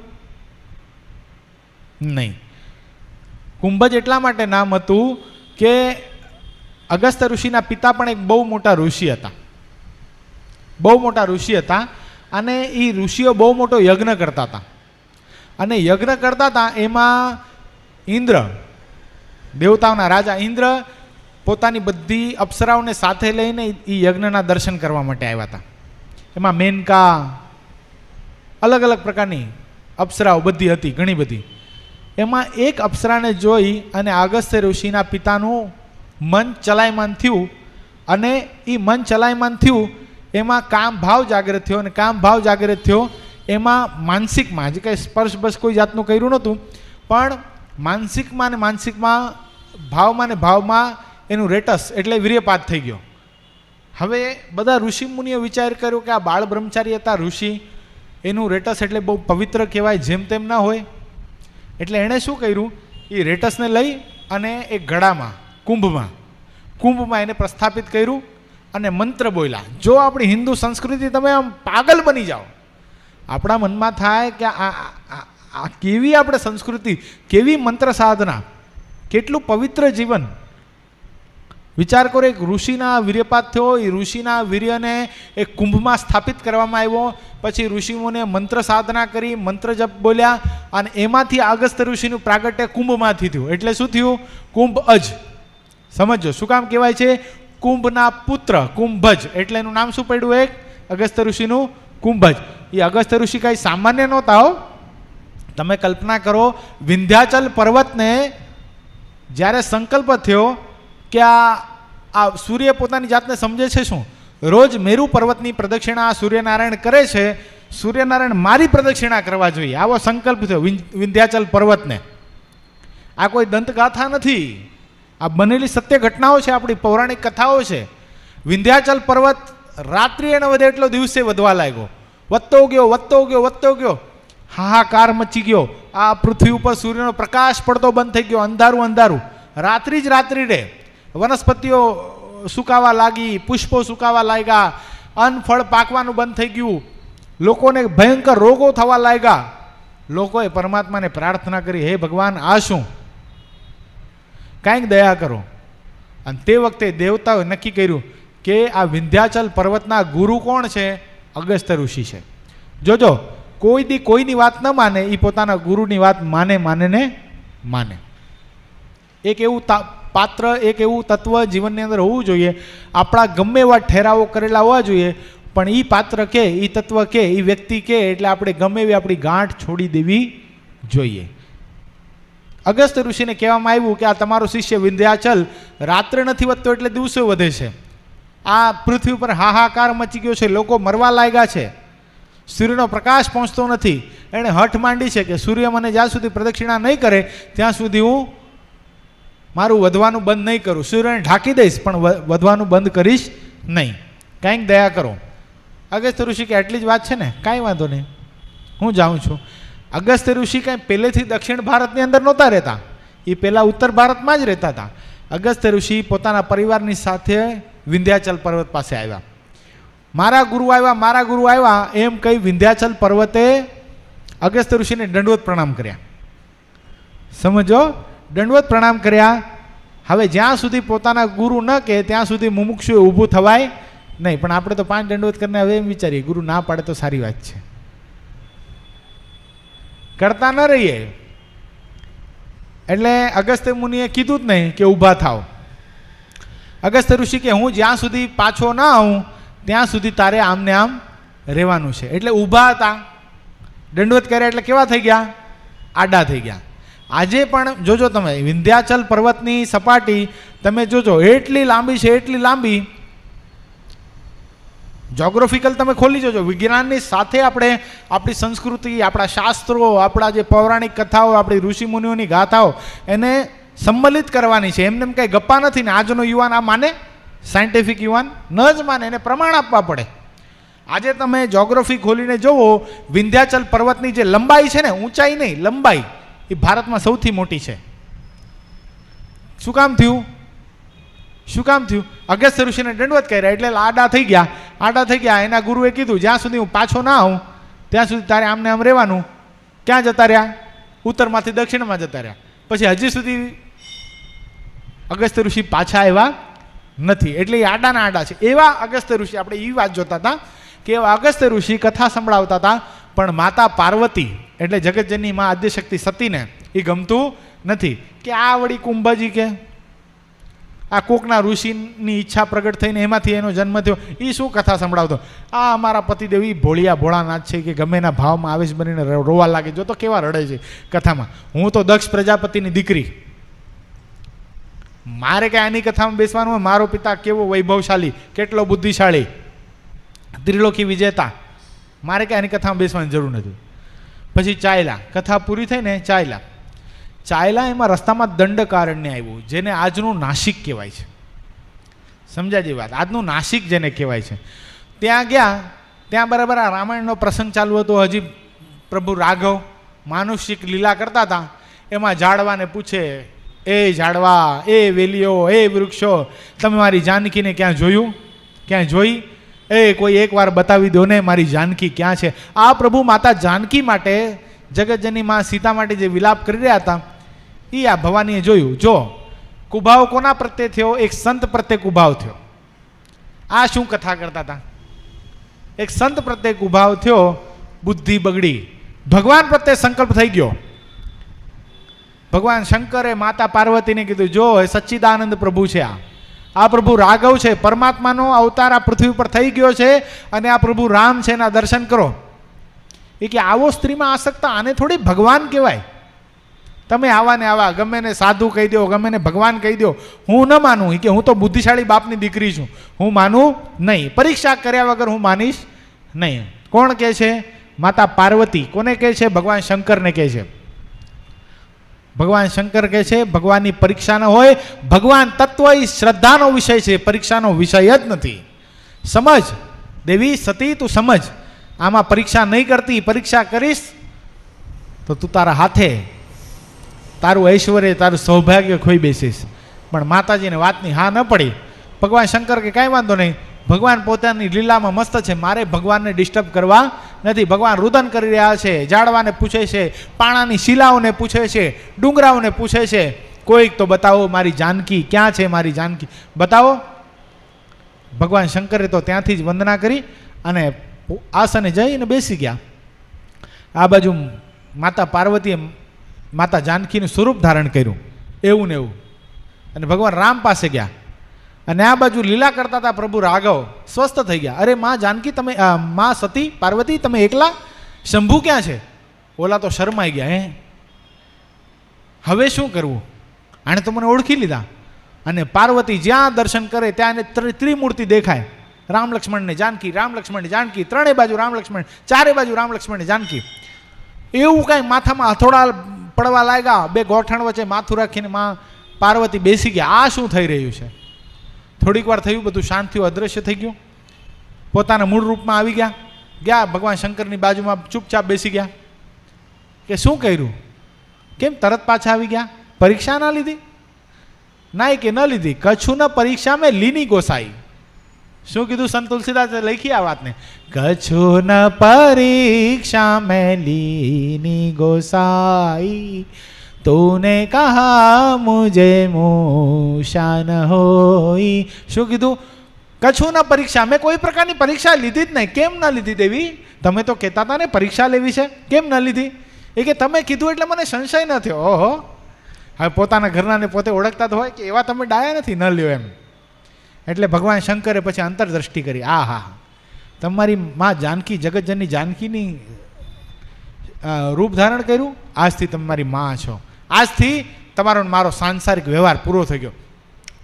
નહીં. કુંભજ એટલા માટે નામ હતું કે અગસ્ત્ય ઋષિના પિતા પણ એક બહુ મોટા ઋષિ હતા, બહુ મોટા ઋષિ હતા. અને એ ઋષિઓ બહુ મોટો યજ્ઞ કરતા હતા. અને યજ્ઞ કરતા હતા એમાં ઇન્દ્ર, દેવતાઓના રાજા ઇન્દ્ર પોતાની બધી અપ્સરાઓને સાથે લઈને એ યજ્ઞના દર્શન કરવા માટે આવ્યા હતા. એમાં મેનકા, અલગ અલગ પ્રકારની અપ્સરાઓ બધી હતી, ઘણી બધી. એમાં એક અપ્સરાને જોઈ અને અગસ્ત્ય ઋષિના પિતાનું મન ચલાયમાન થયું. અને એ મન ચલાયમાન થયું એમાં કામ ભાવ જાગૃત થયો. અને કામ ભાવ જાગૃત થયો એમાં માનસિકમાં, હજી કંઈ સ્પર્શ બસ કોઈ જાતનું કર્યું નહોતું, પણ માનસિકમાં ને માનસિકમાં, ભાવમાં ને ભાવમાં એનું રેટસ એટલે વીર્યપાત થઈ ગયો. હવે બધા ઋષિ મુનિઓ વિચાર કર્યો કે આ બાળ બ્રહ્મચારી હતા ઋષિ, એનું રેટસ એટલે બહુ પવિત્ર કહેવાય, જેમ તેમ ના હોય. એટલે એણે શું કર્યું, એ રેટસને લઈ અને એક ઘડામાં, કુંભમાં એને પ્રસ્થાપિત કર્યું અને મંત્ર બોલ્યા. જો આપણી હિન્દુ સંસ્કૃતિ તમે આમ પાગલ બની જાઓ, આપણા મનમાં થાય કે આ કેવી આપણે સંસ્કૃતિ, કેવી મંત્ર સાધના, કેટલું પવિત્ર જીવન. વિચાર કરો, એક ઋષિના વીર્યપાત થયો, એ ઋષિના વીર્યને એક કુંભમાં સ્થાપિત કરવામાં આવ્યો. પછી ઋષિઓને મંત્ર સાધના કરી, મંત્ર જપ બોલ્યા, અને એમાંથી અગસ્ત્ય ઋષિનું પ્રાગટ્ય કુંભમાંથી થયું. એટલે શું થયું? કુંભજ. સમજો શું કામ કહેવાય છે? કુંભના પુત્ર કુંભજ, એટલે એનું નામ શું પડ્યું? એક અગસ્ત્ય ઋષિનું કુંભજ. એ અગસ્ત્ય ઋષિ કાંઈ સામાન્ય નહોતા હો. તમે કલ્પના કરો, વિંધ્યાચલ પર્વતને જ્યારે સંકલ્પ થયો કે આ સૂર્ય પોતાની જાતને સમજે છે શું, રોજ મેરુ પર્વતની પ્રદક્ષિણા સૂર્યનારાયણ કરે છે, સૂર્યનારાયણ મારી પ્રદક્ષિણા કરવા જોઈએ, આવો સંકલ્પ થયો વિંધ્યાચલ પર્વતને. આ કોઈ દંતગાથા નથી, આ બનેલી સત્ય ઘટનાઓ છે, આપણી પૌરાણિક કથાઓ છે. વિંધ્યાચલ પર્વત રાત્રિ એને વધે એટલો દિવસે વધવા લાગ્યો, વધતો ગયો, હાહાકાર મચી ગયો. આ પૃથ્વી ઉપર સૂર્યનો પ્રકાશ પડતો બંધ થઈ ગયો, અંધારું. રાત્રિ જ રાત્રિ રે, વનસ્પતિઓ સુકાવા લાગી, પુષ્પો સુકાવા લાગ્યા, અન્ન ફળ પાકવાનું બંધ થઈ ગયું, લોકોને ભયંકર રોગો થવા લાગ્યા. લોકોએ પરમાત્માને પ્રાર્થના કરી, હે ભગવાન, આ શું, કાંઈક દયા કરો. અને તે વખતે દેવતાઓએ નક્કી કર્યું કે આ વિંધ્યાચલ પર્વતના ગુરુ કોણ છે? અગસ્ત્ય ઋષિ છે. જોજો, કોઈની વાત ન માને, એ પોતાના ગુરુની વાત માને. એક એવું પાત્ર, એક એવું તત્વ જીવનની અંદર હોવું જોઈએ. આપણા ગમે એવા ઠેરાવો કરેલા હોવા જોઈએ, પણ એ પાત્ર કે, એ તત્વ કે, એ વ્યક્તિ કે, એટલે આપણે ગમે એવી આપણી ગાંઠ છોડી દેવી જોઈએ. અગસ્ત્ય ઋષિને કહેવામાં આવ્યું કે આ તમારો શિષ્ય વિંધ્યાચલ રાત્રે નથી વધતો એટલે દિવસે વધે છે. આ પૃથ્વી પર હાહાકાર મચી ગયો છે, લોકો મરવા લાગ્યા છે, સૂર્યનો પ્રકાશ પહોંચતો નથી. એણે હઠ માંડી છે કે સૂર્ય મને જ્યાં સુધી પ્રદક્ષિણા નહીં કરે ત્યાં સુધી હું મારું વધવાનું બંધ નહીં કરું. સૂર્યને ઢાંકી દઈશ પણ વધવાનું બંધ કરીશ નહીં. કાંઈક દયા કરો. અગસ્ત્ય ઋષિ કે આટલી જ વાત છે ને, કાંઈ વાંધો નહીં, હું જાઉં છું. અગસ્ત્ય ઋષિ કાંઈ પહેલેથી દક્ષિણ ભારતની અંદર નહોતા રહેતા, એ પહેલાં ઉત્તર ભારતમાં જ રહેતા હતા. અગસ્ત્ય ઋષિ પોતાના પરિવારની સાથે વિંધ્યાચલ પર્વત પાસે આવ્યા. મારા ગુરુ આવ્યા એમ કહી વિંધ્યાચલ પર્વતે અગસ્ત્ય ઋષિને દંડવત પ્રણામ કર્યા. સમજો, દંડવત પ્રણામ કર્યા. હવે જ્યાં સુધી પોતાના ગુરુ ન કહે ત્યાં સુધી મુમુક્ષુએ ઊભું થવાય નહીં. પણ આપણે તો 5 દંડવત કરીને હવે એમ વિચારીએ ગુરુ ના પાડે તો સારી વાત છે, કરતા ન રહીએ. એટલે અગસ્ત્ય મુનિએ કીધું જ નહીં કે ઊભા થાવ. અગસ્ત્ય ઋષિ કે હું જ્યાં સુધી પાછો ના આવું ત્યાં સુધી તારે આમને આમ રહેવાનું છે. એટલે ઊભા હતા, દંડવત કર્યા એટલે કેવા થઈ ગયા? આડા થઈ ગયા. આજે પણ જોજો તમે વિંધ્યાચલ પર્વતની સપાટી તમે જોજો, એટલી લાંબી છે, એટલી લાંબી. જોગ્રાફિકલ તમે ખોલી જોજો. વિજ્ઞાનની સાથે આપણે આપણી સંસ્કૃતિ, આપણા શાસ્ત્રો, આપણા જે પૌરાણિક કથાઓ, આપણી ઋષિમુનિઓની ગાથાઓ એને સંમલિત કરવાની છે. એમને એમ કંઈ ગપ્પા નથી ને આજનો યુવાન આ માને, સાયન્ટિફિક યુવાન ન જ માને, એને પ્રમાણ આપવા પડે. આજે તમે જોગ્રાફી ખોલીને જુઓ, વિંધ્યાચલ પર્વતની જે લંબાઈ છે ને, ઊંચાઈ નહીં લંબાઈ, એ ભારતમાં સૌથી મોટી છે. શું કામ થયું? અગસ્ત્ય ઋષિને દંડવત કર્યા એટલે આડા થઈ ગયા. એના ગુરુએ કીધું જ્યાં સુધી હું પાછો ના આવું ત્યાં સુધી તારે આમને આમ રહેવાનું. ક્યાં જતા રહ્યા? ઉત્તરમાંથી દક્ષિણમાં જતા રહ્યા. પછી હજી સુધી અગસ્ત્ય ઋષિ પાછા આવ્યા નથી. એટલે એ આડાના આડા છે. એવા અગસ્ત્ય ઋષિ, આપણે એ વાત જોતા હતા કે એવા અગસ્ત્ય ઋષિ કથા સંભળાવતા હતા, પણ માતા પાર્વતી એટલે જગતજનની માં આદ્યશક્તિ સતીને એ ગમતું નથી. કે આ વળી કુંભાજી કે આ કોકના ઋષિની ઈચ્છા પ્રગટ થઈને એમાંથી એનો જન્મ થયો, એ શું કથા સંભળાવતો? આ અમારા પતિદેવ એ ભોળાનાથ છે કે ગમે એના ભાવમાં આવેશ બનીને રોવા લાગે. જો તો કેવા રડે છે કથામાં. હું તો દક્ષ પ્રજાપતિની દીકરી, મારે કાંઈ આની કથામાં બેસવાનું હોય? મારો પિતા કેવો વૈભવશાળી, કેટલો બુદ્ધિશાળી, ત્રિલોકી વિજેતા, મારે કાંઈ આની કથામાં બેસવાની જરૂર નથી. પછી ચાલ્યા, કથા પૂરી થઈને ચાલ્યા. એમાં રસ્તામાં દંડકારણ્ય આવ્યું, જેને આજનું નાસિક કહેવાય છે. સમજાય જે વાત? આજનું નાસિક જેને કહેવાય છે. ત્યાં ગયા, ત્યાં બરાબર આ રામાયણનો પ્રસંગ ચાલુ હતો. હજી પ્રભુ રાઘવ માનુષિક લીલા કરતા હતા. એમાં ઝાડવાને પૂછે, એ ઝાડવા, એ વેલીઓ, એ વૃક્ષો, તમે મારી જાનકીને ક્યાં જોયું? ક્યાં જોઈ? એ કોઈ એકવાર બતાવી દો ને મારી જાનકી ક્યાં છે? આ પ્રભુ માતા જાનકી માટે, જગતજનની માં સીતા માટે જે વિલાપ કરી રહ્યા હતા એ આ ભવાનીએ જોયું. જો કુભાવ કોના પ્રત્યે થયો? એક સંત પ્રત્યે કુભાવ થયો. આ શું કથા કરતા હતા? એક સંત પ્રત્યે કુભાવ થયો, બુદ્ધિ બગડી, ભગવાન પ્રત્યે સંકલ્પ થઈ ગયો. ભગવાન શંકરે માતા પાર્વતીને કીધું, જો એ સચ્ચિદાનંદ પ્રભુ છે, આ પ્રભુ રાઘવ છે, પરમાત્માનો અવતાર આ પૃથ્વી પર થઈ ગયો છે અને આ પ્રભુ રામ છે, એના દર્શન કરો. એ કે આવો સ્ત્રીમાં આસક્ત, આને થોડી ભગવાન કહેવાય. તમે આવા ને આવા ગમે ને સાધુ કહી દો, ગમે ને ભગવાન કહી દો, હું ન માનું. કે હું તો બુદ્ધિશાળી બાપની દીકરી છું, હું માનું નહીં. પરીક્ષા કર્યા વગર હું માનીશ નહીં. કોણ કહે છે? માતા પાર્વતી. કોને કહે છે? ભગવાન શંકરને કહે છે. ભગવાન શંકર કહે છે ભગવાનની પરીક્ષા ન હોય. ભગવાન તત્વ એ શ્રદ્ધાનો વિષય છે, પરીક્ષાનો વિષય જ નથી. સમજ દેવી સતી, તું સમજ. આમાં પરીક્ષા નહીં કરતી. પરીક્ષા કરીશ તો તું તારા હાથે તારું ઐશ્વર્ય, તારું સૌભાગ્ય ખોઈ બેસીશ. પણ માતાજીને વાતની હા ન પડી. ભગવાન શંકર કે કાંઈ વાંધો નહીં, ભગવાન પોતાની લીલામાં મસ્ત છે, મારે ભગવાનને ડિસ્ટર્બ કરવા નથી. ભગવાન રુદન કરી રહ્યા છે, ઝાડવાને પૂછે છે, પાણાની શિલાઓને પૂછે છે, ડુંગરાઓને પૂછે છે, કોઈક તો બતાવો મારી જાનકી ક્યાં છે? મારી જાનકી બતાવો. ભગવાન શંકરે તો ત્યાંથી જ વંદના કરી અને આસને જઈને બેસી ગયા. આ બાજુ માતા પાર્વતીએ માતા જાનકીનું સ્વરૂપ ધારણ કર્યું, એવું ને એવું. અને ભગવાન રામ પાસે ગયા અને આ બાજુ લીલા કરતા હતા પ્રભુ રાઘવ. સ્વસ્થ થઈ ગયા. અરે માં જાનકી તમે, માં સતી પાર્વતી તમે એકલા? શંભુ ક્યાં છે? ઓલા તો શરમાઈ ગયા. હવે શું કરવું? આણે તો મને ઓળખી લીધા. અને પાર્વતી જ્યાં દર્શન કરે ત્યાં એને ત્રિમૂર્તિ દેખાય. રામ લક્ષ્મણ ને જાનકી, રામ લક્ષ્મણ ને જાનકી, ત્રણેય બાજુ રામ લક્ષ્મણ, ચારે બાજુ રામ લક્ષ્મણ ને જાનકી. એવું કાંઈ માથામાં હથોડા પડવા લાગ્યા, બે ગોઠણ વચ્ચે માથું રાખીને માં પાર્વતી બેસી ગયા. આ શું થઈ રહ્યું છે? થોડીક વાર થયું, બધું શાંત થયું, અદૃશ્ય થઈ ગયું, પોતાના મૂળ રૂપમાં આવી ગયા ભગવાન શંકરની બાજુમાં ચૂપચાપ બેસી ગયા કે શું કર્યું? કેમ તરત પાછા આવી ગયા? પરીક્ષા ના લીધી? ના કે ન લીધી. કચ્છું ન પરીક્ષા મેં લીની ગોસાઈ. શું કીધું સંત તુલસીદાસ લખી આ વાતને? કચ્છું ન પરીક્ષા મેં લીની ગોસાઈ, તૂને કહા મુझे મૂષા ન હોઈ. શું કીધું? કચ્છું ન પરીક્ષા, મેં કોઈ પ્રકારની પરીક્ષા લીધી જ નહીં. કેમ ન લીધી દેવી? તમે તો કહેતા હતા ને પરીક્ષા લેવી છે, કેમ ન લીધી? એ કે તમે કીધું એટલે મને સંશય ન થયો. ઓહો, હવે પોતાના ઘરનાને પોતે ઓળખતા તો હોય કે એવા તમે ડાયા નથી, ન લ્યો એમ. એટલે ભગવાન શંકરે પછી અંતરદ્રષ્ટિ કરી. આ હા, તમારી માં જાનકી, જગતજનની જાનકીની રૂપ ધારણ કર્યું, આજથી તમારી માં છો, આજથી તમારો મારો સાંસારિક વ્યવહાર પૂરો થઈ ગયો.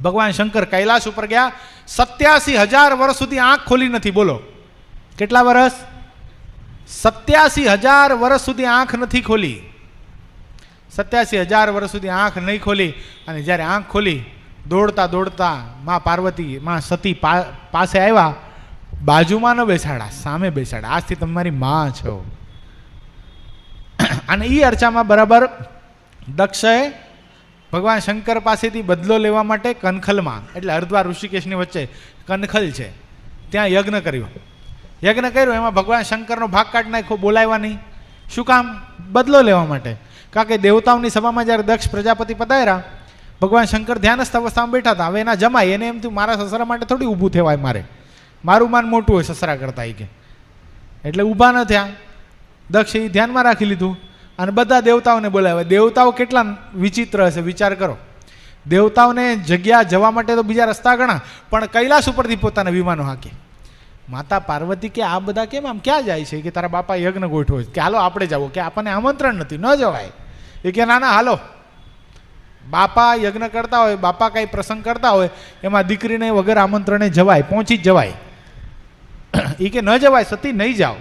ભગવાન શંકર કૈલાસ ઉપર ગયા. 87,000 વર્ષ સુધી આંખ ખોલી નથી. બોલો કેટલા વર્ષ? 87,000 વર્ષ સુધી આંખ નથી ખોલી. 87,000 વર્ષ સુધી આંખ નહીં ખોલી. અને જ્યારે આંખ ખોલી, દોડતા દોડતા માં પાર્વતી, માં સતી પાસે આવ્યા. બાજુમાં ન બેસાડા, સામે બેસાડા. આજથી તમારી માં છો. અને એ અર્ચામાં બરાબર દક્ષએ ભગવાન શંકર પાસેથી બદલો લેવા માટે કનખલમાં, એટલે હરિદ્વાર ઋષિકેશની વચ્ચે કનખલ છે, ત્યાં યજ્ઞ કર્યો. યજ્ઞ કર્યો, એમાં ભગવાન શંકરનો ભાગ કાઢી નાખ્યો, બોલાવ્યા નહીં. શું કામ? બદલો લેવા માટે. કારણ કે દેવતાઓની સભામાં જ્યારે દક્ષ પ્રજાપતિ પધાર્યા, ભગવાન શંકર ધ્યાનસ્થ અવસ્થામાં બેઠા હતા. હવે એના જમાય, એને એમ થયું મારા સસરા માટે થોડી ઊભું થવાય, મારું માન મોટું હોય સસરા કરતા, એ કે એટલે ઊભા ન થયા. દક્ષ એ ધ્યાનમાં રાખી લીધું અને બધા દેવતાઓને બોલાવ્યા. દેવતાઓ કેટલા વિચિત્ર હશે, વિચાર કરો. દેવતાઓને જગ્યા જવા માટે તો બીજા રસ્તા ઘણા, પણ કૈલાસ ઉપરથી પોતાના વિમાનો હાકે. માતા પાર્વતી કે આ બધા કેમ આમ ક્યાં જાય છે? કે તારા બાપા યજ્ઞ ગોઠવો કે હાલો આપણે જવું, કે આપણને આમંત્રણ નથી, ન જવાય. એ કે ના ના હાલો. બાપા યજ્ઞ કરતા હોય, બાપા કાંઈ પ્રસંગ કરતા હોય, એમાં દીકરીને વગર આમંત્રણે જવાય, પહોંચી જ જવાય. એ કે ન જવાય, સતી નહીં જાઓ.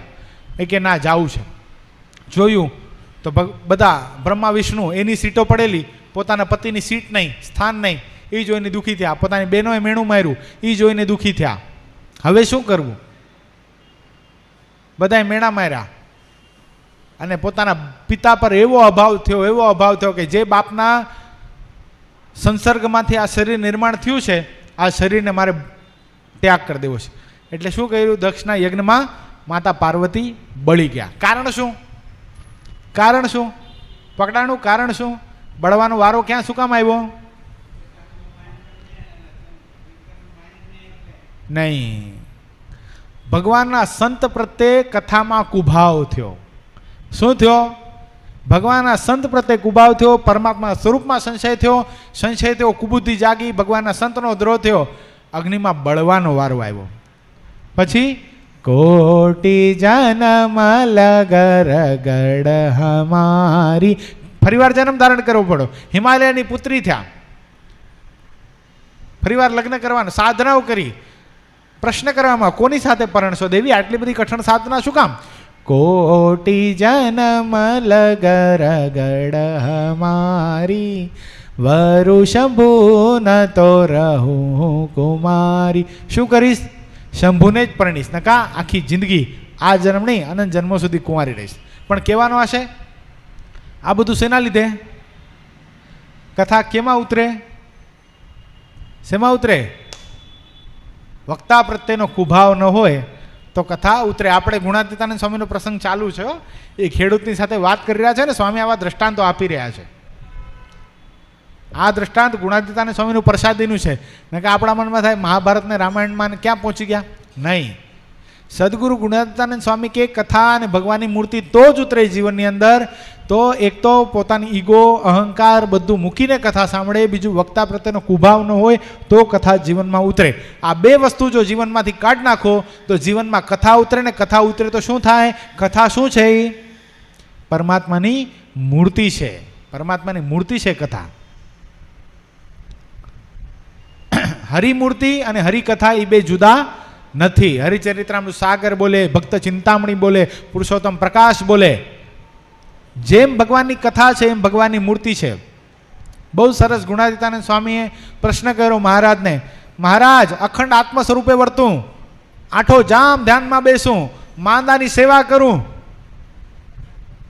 એ કે ના જાવું છે. જોયું તો બધા બ્રહ્મા વિષ્ણુ, એની સીટો પડેલી, પોતાના પતિની સીટ નહીં, સ્થાન નહીં. એ જોઈને દુઃખી થયા. પોતાની બહેનોએ મેણું માર્યું, એ જોઈને દુઃખી થયા. હવે શું કરવું? બધાએ મેણા માર્યા અને પોતાના પિતા પર એવો અભાવ થયો કે જે બાપના સંસર્ગમાંથી આ શરીર નિર્માણ થયું છે, આ શરીરને મારે ત્યાગ કરી દેવો છે. એટલે શું કર્યું? દક્ષના યજ્ઞમાં માતા પાર્વતી બળી ગયા. કારણ શું? કારણ શું? પકડાનું કારણ શું? બળવાનો વારો ક્યાં શું કામ આવ્યો? નહીં, ભગવાનના સંત પ્રત્યે કથામાં કુભાવ થયો. શું થયો? ભગવાનના સંત પ્રત્યે કુભાવ થયો. પરમાત્મા સ્વરૂપમાં સંશય થયો. કુબુદ્ધિ જાગી. ભગવાનના સંતનો દ્રોહ થયો. અગ્નિમાં બળવાનો વારો આવ્યો. પછી કોટી જન્મ લગર ગડ હમારી, ફરીવાર જન્મ ધારણ કરવો પડ્યો. હિમાલયની પુત્રી થયા, ફરીવાર લગ્ન કરવાના સાધનાઓ કરી. પ્રશ્ન કરવામાં કોની સાથે પરણશો દેવી? આટલી બધી કઠણ સાધના શું કામ? કોટી જન્મ લગર ગડ હમારી, વરુ શંભુ ન તો રહું કુમારી. શું કરીશ? શંભુને જ પરણીશ, નકા આખી જિંદગી આ જન્મ નહીં અનંત જન્મો સુધી કુંવારી રહીશ. પણ કહેવાનો હશે આ બધું શેના લીધે? કથા કેમાં ઉતરે? શેમાં ઉતરે? વક્તા પ્રત્યેનો કુભાવ ન હોય તો કથા ઉતરે. આપણે ગુણાતીતાનંદ સ્વામીનો પ્રસંગ ચાલુ છે, એ ખેડૂતની સાથે વાત કરી રહ્યા છે ને, સ્વામી આવા દ્રષ્ટાંતો આપી રહ્યા છે. આ દ્રષ્ટાંત ગુણાતીતાનંદ સ્વામીનું પ્રસાદીનું છે. ને કે આપણા મનમાં થાય મહાભારત ને રામાયણમાં ક્યાં પહોંચી ગયા? નહીં. સદગુરુ ગુણાતીતાનંદ સ્વામી કે કથા અને ભગવાનની મૂર્તિ તો જ ઉતરે જીવનની અંદર. તો એક તો પોતાની ઈગો, અહંકાર બધું મૂકીને કથા સાંભળે, બીજું વક્તા પ્રત્યેનો કુભાવ ન હોય તો કથા જીવનમાં ઉતરે. આ બે વસ્તુ જો જીવનમાંથી કાઢી નાખો તો જીવનમાં કથા ઉતરે. ને કથા ઉતરે તો શું થાય? કથા શું છે? પરમાત્માની મૂર્તિ છે. પરમાત્માની મૂર્તિ છે કથા. હરિમૂર્તિ અને હરિકથા એ બે જુદા નથી. હરિચરિત્રામૃત સાગર બોલે, ભક્ત ચિંતામણી બોલે, પુરુષોત્તમ પ્રકાશ બોલે. જેમ ભગવાનની કથા છે એમ ભગવાનની મૂર્તિ છે. બહુ સરસ ગુણાતીતાનંદ સ્વામીએ પ્રશ્ન કર્યો મહારાજને, મહારાજ અખંડ આત્મ સ્વરૂપે વર્તું, આઠો જામ ધ્યાનમાં બેસું, માંદાની સેવા કરું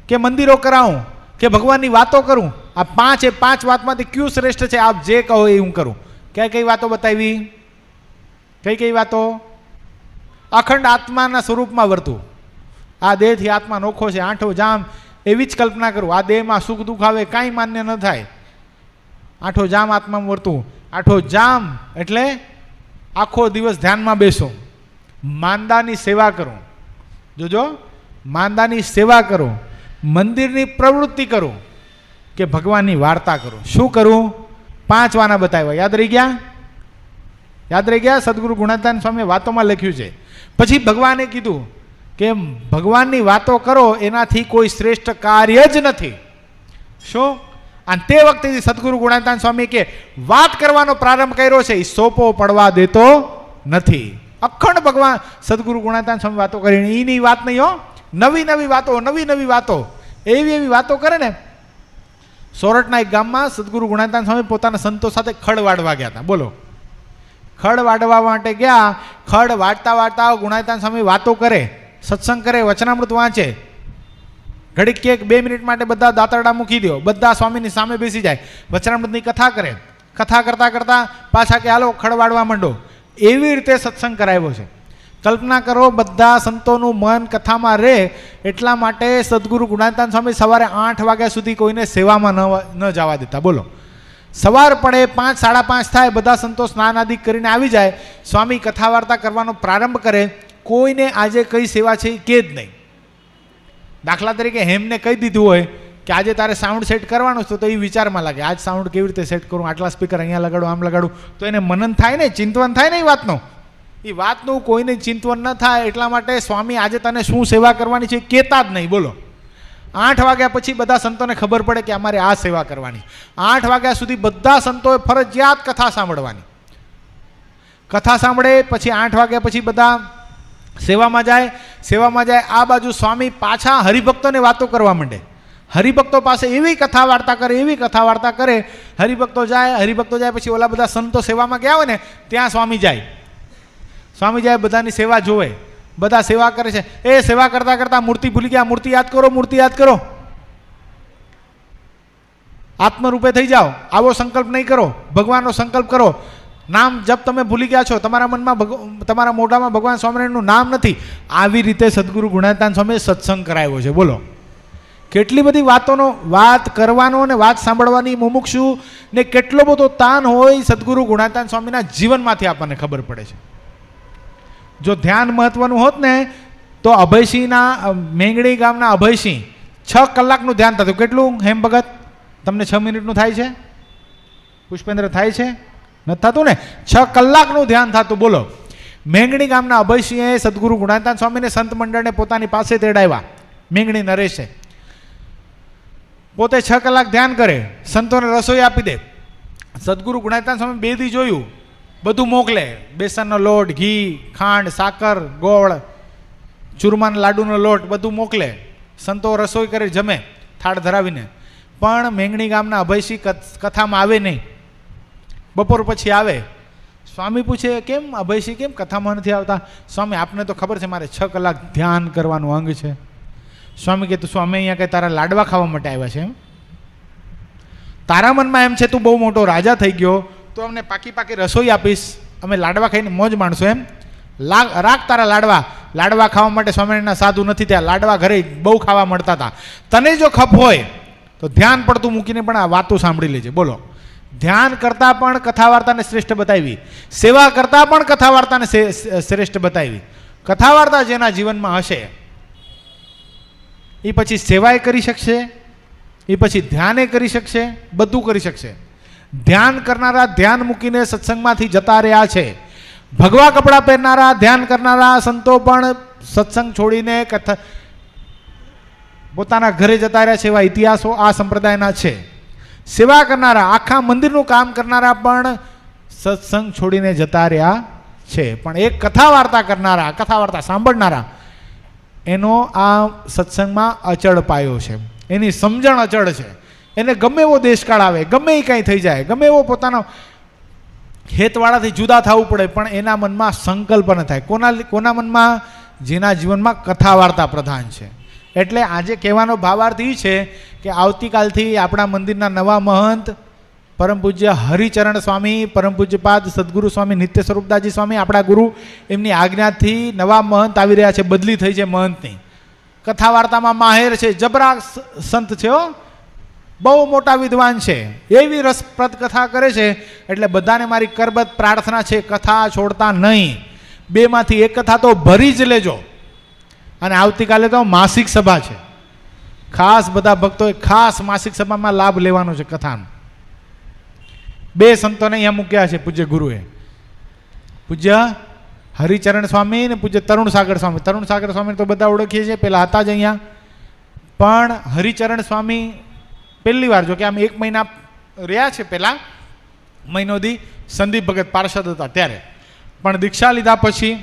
કે મંદિરો કરાવું કે ભગવાનની વાતો કરું, આ પાંચ વાતમાંથી કયું શ્રેષ્ઠ છે? આપ જે કહો એ હું કરું. કઈ વાતો બતાવી? કઈ વાતો? અખંડ આત્માના સ્વરૂપમાં વર્તું, આ દેહથી આત્મા નોખો છે, આઠો જામ એવી જ કલ્પના કરું, આ દેહમાં સુખ દુઃખ આવે કાંઈ માન્ય ન થાય, આઠો જામ આત્મામાં વર્તું. આઠો જામ એટલે આખો દિવસ ધ્યાનમાં બેસો, માંદાની સેવા કરું. જોજો, માંદાની સેવા કરું, મંદિરની પ્રવૃત્તિ કરું કે ભગવાનની વાર્તા કરું. શું કરું? 5 વાના બતાવ્યા. યાદ રહી ગયા? યાદ રહી ગયા? સદગુરુ ગુણાતીતાનંદ સ્વામીએ વાતોમાં લખ્યું છે. પછી ભગવાને કીધું કે ભગવાનની વાતો કરો એનાથી કોઈ શ્રેષ્ઠ કાર્ય જ નથી. શું? અને તે વખતે સદગુરુ ગુણાતીતાનંદ સ્વામી કે વાત કરવાનો પ્રારંભ કર્યો છે એ સોપો પડવા દેતો નથી. અખંડ ભગવાન સદગુરુ ગુણાતીતાનંદ સ્વામી વાતો કરીને એની વાત નહીં હો, નવી નવી વાતો એવી વાતો કરે ને. સોરઠના એક ગામમાં સદગુરુ ગુણાતીતાનંદ સ્વામી પોતાના સંતો સાથે ખડ વાડવા ગયા હતા. બોલો, ખડ વાડવા માટે ગયા. ખડ વાડતા ગુણાતીતાનંદ સ્વામી વાતો કરે, સત્સંગ કરે, વચનામૃત વાંચે. ઘડીક કે 2 મિનિટ માટે બધા દાતરડા મૂકી દો, બધા સ્વામીની સામે બેસી જાય, વચનામૃતની કથા કરે. કથા કરતા પાછા કે હાલો ખડ વાડવા માંડો. એવી રીતે સત્સંગ કરાવ્યો છે. કલ્પના કરો, બધા સંતોનું મન કથામાં રહે એટલા માટે સદગુરુ ગુણાતીતાનંદ સ્વામી સવારે 8 વાગ્યા સુધી કોઈને સેવામાં ન જવા દેતા. બોલો, સવાર પડે 5, 5:30 થાય, બધા સંતો સ્નાન આદિ કરીને આવી જાય, સ્વામી કથા વાર્તા કરવાનો પ્રારંભ કરે. કોઈને આજે કઈ સેવા છે કે જ નહીં. દાખલા તરીકે હેમને કહી દીધું હોય કે આજે તારે સાઉન્ડ સેટ કરવાનું છે, તો એ વિચારમાં લાગે આજ સાઉન્ડ કેવી રીતે સેટ કરું, આટલા સ્પીકર અહીંયા લગાડું, આમ લગાડું, તો એને મનન થાય ને, ચિંતવન થાય ને એ વાતનું કોઈને ચિંતવન ન થાય. એટલા માટે સ્વામી આજે તને શું સેવા કરવાની છે કહેતા જ નહીં. બોલો, 8 વાગ્યા પછી બધા સંતોને ખબર પડે કે અમારે આ સેવા કરવાની. 8 વાગ્યા સુધી બધા સંતોએ ફરજિયાત કથા સાંભળવાની. કથા સાંભળે પછી 8 વાગ્યા પછી બધા સેવામાં જાય. આ બાજુ સ્વામી પાછા હરિભક્તોને વાતો કરવા માંડે. હરિભક્તો પાસે એવી કથા વાર્તા કરે. હરિભક્તો જાય પછી ઓલા બધા સંતો સેવામાં ગયા હોય ને ત્યાં સ્વામી જાય, બધાની સેવા જોવે, બધા સેવા કરે છે. એ સેવા કરતા મૂર્તિ ભૂલી ગયા, મૂર્તિ યાદ કરો, આત્મરૂપે થઈ જાઓ, આવો સંકલ્પ નહીં કરો, ભગવાનનો સંકલ્પ કરો. નામ જપ તમે ભૂલી ગયા છો, તમારા મનમાં તમારા મોઢામાં ભગવાન સ્વામિનારાયણનું નામ નથી. આવી રીતે સદગુરુ ગુણાતીતાનંદ સ્વામીએ સત્સંગ કરાવ્યો છે. બોલો, કેટલી બધી વાત કરવાનો અને વાત સાંભળવાની મુમુક્ષુ ને કેટલો બધો તાન હોય સદગુરુ ગુણાતીતાનંદ સ્વામીના જીવનમાંથી આપણને ખબર પડે છે. જો ધ્યાન મહત્વનું હોત ને તો અભયસિંહના મેંગણી ગામના અભયસિંહ 6 કલાકનું ધ્યાન થતું. કેટલું હેમ ભગત? તમને 6 મિનિટનું થાય છે? પુષ્પેન્દ્ર થાય છે? નથી થતું ને? 6 કલાકનું ધ્યાન થતું. બોલો, મેંગણી ગામના અભયસિંહે સદગુરુ ગુણાતીતાનંદ સ્વામીને સંત મંડળને પોતાની પાસે તેડાવ્યા. મેંગણી નરેશે પોતે 6 કલાક ધ્યાન કરે, સંતોને રસોઈ આપી દે. સદગુરુ ગુણાતીતાનંદ સ્વામી 2 દી જોયું, બધું મોકલે. બેસનનો લોટ, ઘી, ખાંડ, સાકર, ગોળ, ચૂરમાના લાડુનો લોટ બધું મોકલે. સંતો રસોઈ કરે, જમે થાળ ધરાવીને. પણ મેંગણી ગામના અભયસિંહ કથામાં આવે નહીં. બપોર પછી આવે. સ્વામી પૂછે, કેમ અભયસિંહ કેમ કથામાં નથી આવતા? સ્વામી, આપને તો ખબર છે મારે 6 કલાક ધ્યાન કરવાનું અંગ છે. સ્વામી કહે, તું સ્વામી અહીંયા કંઈ તારા લાડવા ખાવા માટે આવ્યા છે એમ? તારા મનમાં એમ છે તું બહુ મોટો રાજા થઈ ગયો તો અમને પાકી રસોઈ આપીશ, અમે લાડવા ખાઈને મોજ માણશું એમ? રાખ તારા લાડવા ખાવા માટે સ્વામિનારાયણના સાધુ નથી ત્યાં, લાડવા ઘરે બહુ ખાવા મળતા હતા. તને જો ખપ હોય તો ધ્યાન પડતું મૂકીને પણ આ વાતો સાંભળી લેજે. બોલો, ધ્યાન કરતાં પણ કથા વાર્તાને શ્રેષ્ઠ બતાવી, સેવા કરતાં પણ કથા વાર્તાને શ્રેષ્ઠ બતાવી. કથા વાર્તા જેના જીવનમાં હશે એ પછી સેવાએ કરી શકશે, એ પછી ધ્યાને કરી શકશે, બધું કરી શકશે. ધ્યાન કરનારા ધ્યાન મૂકીને સત્સંગમાંથી જતા રહ્યા છે. ભગવા કપડાં પહેરનારા ધ્યાન કરનારા સંતો પણ સત્સંગ છોડીને પોતાના ઘરે જતા રહ્યા છે. એવા ઇતિહાસો આ સંપ્રદાયના છે. સેવા કરનારા, આખા મંદિરનું કામ કરનારા પણ સત્સંગ છોડીને જતા રહ્યા છે. પણ એક કથા વાર્તા કરનારા, કથા વાર્તા સાંભળનારા, એનો આ સત્સંગમાં અચળ પાયો છે, એની સમજણ અચળ છે. એને ગમે એવો દેશકાળ આવે, ગમે એ કાંઈ થઈ જાય, ગમે એવો પોતાનો હેતવાળાથી જુદા થવું પડે, પણ એના મનમાં સંકલ્પ ન થાય. કોના મનમાં? જેના જીવનમાં કથા વાર્તા પ્રધાન છે. એટલે આજે કહેવાનો ભાવાર્થ એ છે કે આવતીકાલથી આપણા મંદિરના નવા મહંત પરમ પૂજ્ય હરિચરણ સ્વામી, પરમ પૂજ્યપાદ સદગુરુ સ્વામી નિત્ય સ્વરૂપદાસજી સ્વામી, આપણા ગુરુ, એમની આજ્ઞાથી નવા મહંત આવી રહ્યા છે. બદલી થઈ છે મહંતની. કથા વાર્તામાં માહેર છે, જબરા સંત છે, બહુ મોટા વિદ્વાન છે, એવી રસપ્રદ કથા કરે છે. એટલે બધાને મારી કરબત પ્રાર્થના છે, કથા છોડતા નહીં. બેમાંથી એક કથા તો ભરી જ લેજો. અને આવતીકાલે તો માસિક સભા છે, ખાસ બધા ભક્તોએ ખાસ માસિક સભામાં લાભ લેવાનો છે કથાનો. બે સંતોને અહીંયા મૂક્યા છે પૂજ્ય ગુરુએ, પૂજ્ય હરિચરણ સ્વામી ને પૂજ્ય તરુણ સાગર સ્વામી. તરુણ સાગર સ્વામી તો બધા ઓળખીએ છીએ, પહેલાં હતા જ અહીંયા. પણ હરિચરણ સ્વામી પહેલી વાર, જો કે આમ 1 મહિના રહ્યા છે, પહેલાં મહિનોથી સંદીપ ભગત પાર્ષદ હતા ત્યારે. પણ દીક્ષા લીધા પછી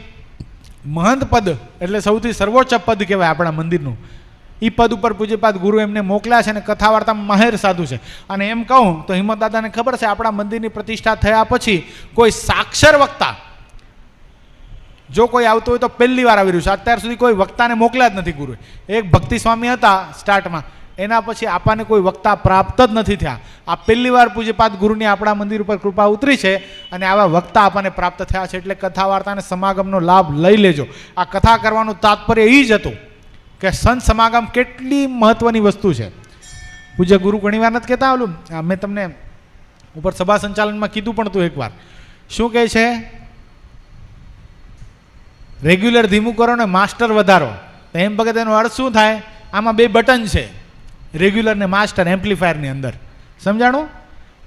મહંત પદ એટલે સૌથી સર્વોચ્ચ પદ કહેવાય આપણા મંદિરનું. એ પદ ઉપર પૂજ્યપાદ ગુરુ એમને મોકલ્યા છે અને કથા વાર્તામાં માહેર સાધુ છે. અને એમ કહું તો હિંમત દાદાને ખબર છે, આપણા મંદિરની પ્રતિષ્ઠા થયા પછી કોઈ સાક્ષર વક્તા જો કોઈ આવતું હોય તો પહેલી વાર આવી રહ્યું છે. અત્યાર સુધી કોઈ વક્તાને મોકલ્યા જ નથી ગુરુએ. એક ભક્તિ સ્વામી હતા સ્ટાર્ટમાં, એના પછી આપણને કોઈ વક્તા પ્રાપ્ત જ નથી થયા. આ પહેલી વાર પૂજ્યપાદ ગુરુની આપણા મંદિર ઉપર કૃપા ઉતરી છે અને આવા વક્તા આપણને પ્રાપ્ત થયા છે. એટલે કથા વાર્તા અને સમાગમનો લાભ લઈ લેજો. આ કથા કરવાનું તાત્પર્ય એ જ હતું કે સંત સમાગમ કેટલી મહત્વની વસ્તુ છે. પૂજ્ય ગુરુ ઘણી વાર નથી કહેતા, ઓલું મેં તમને ઉપર સભા સંચાલનમાં કીધું પણ હતું એકવાર. શું કહે છે? રેગ્યુલર ધીમું કરો ને માસ્ટર વધારો. તો એમ વખત એનો અર્થ શું થાય? આમાં 2 બટન છે, રેગ્યુલર ને માસ્ટર, એમ્પ્લીફાયરની અંદર. સમજાણું?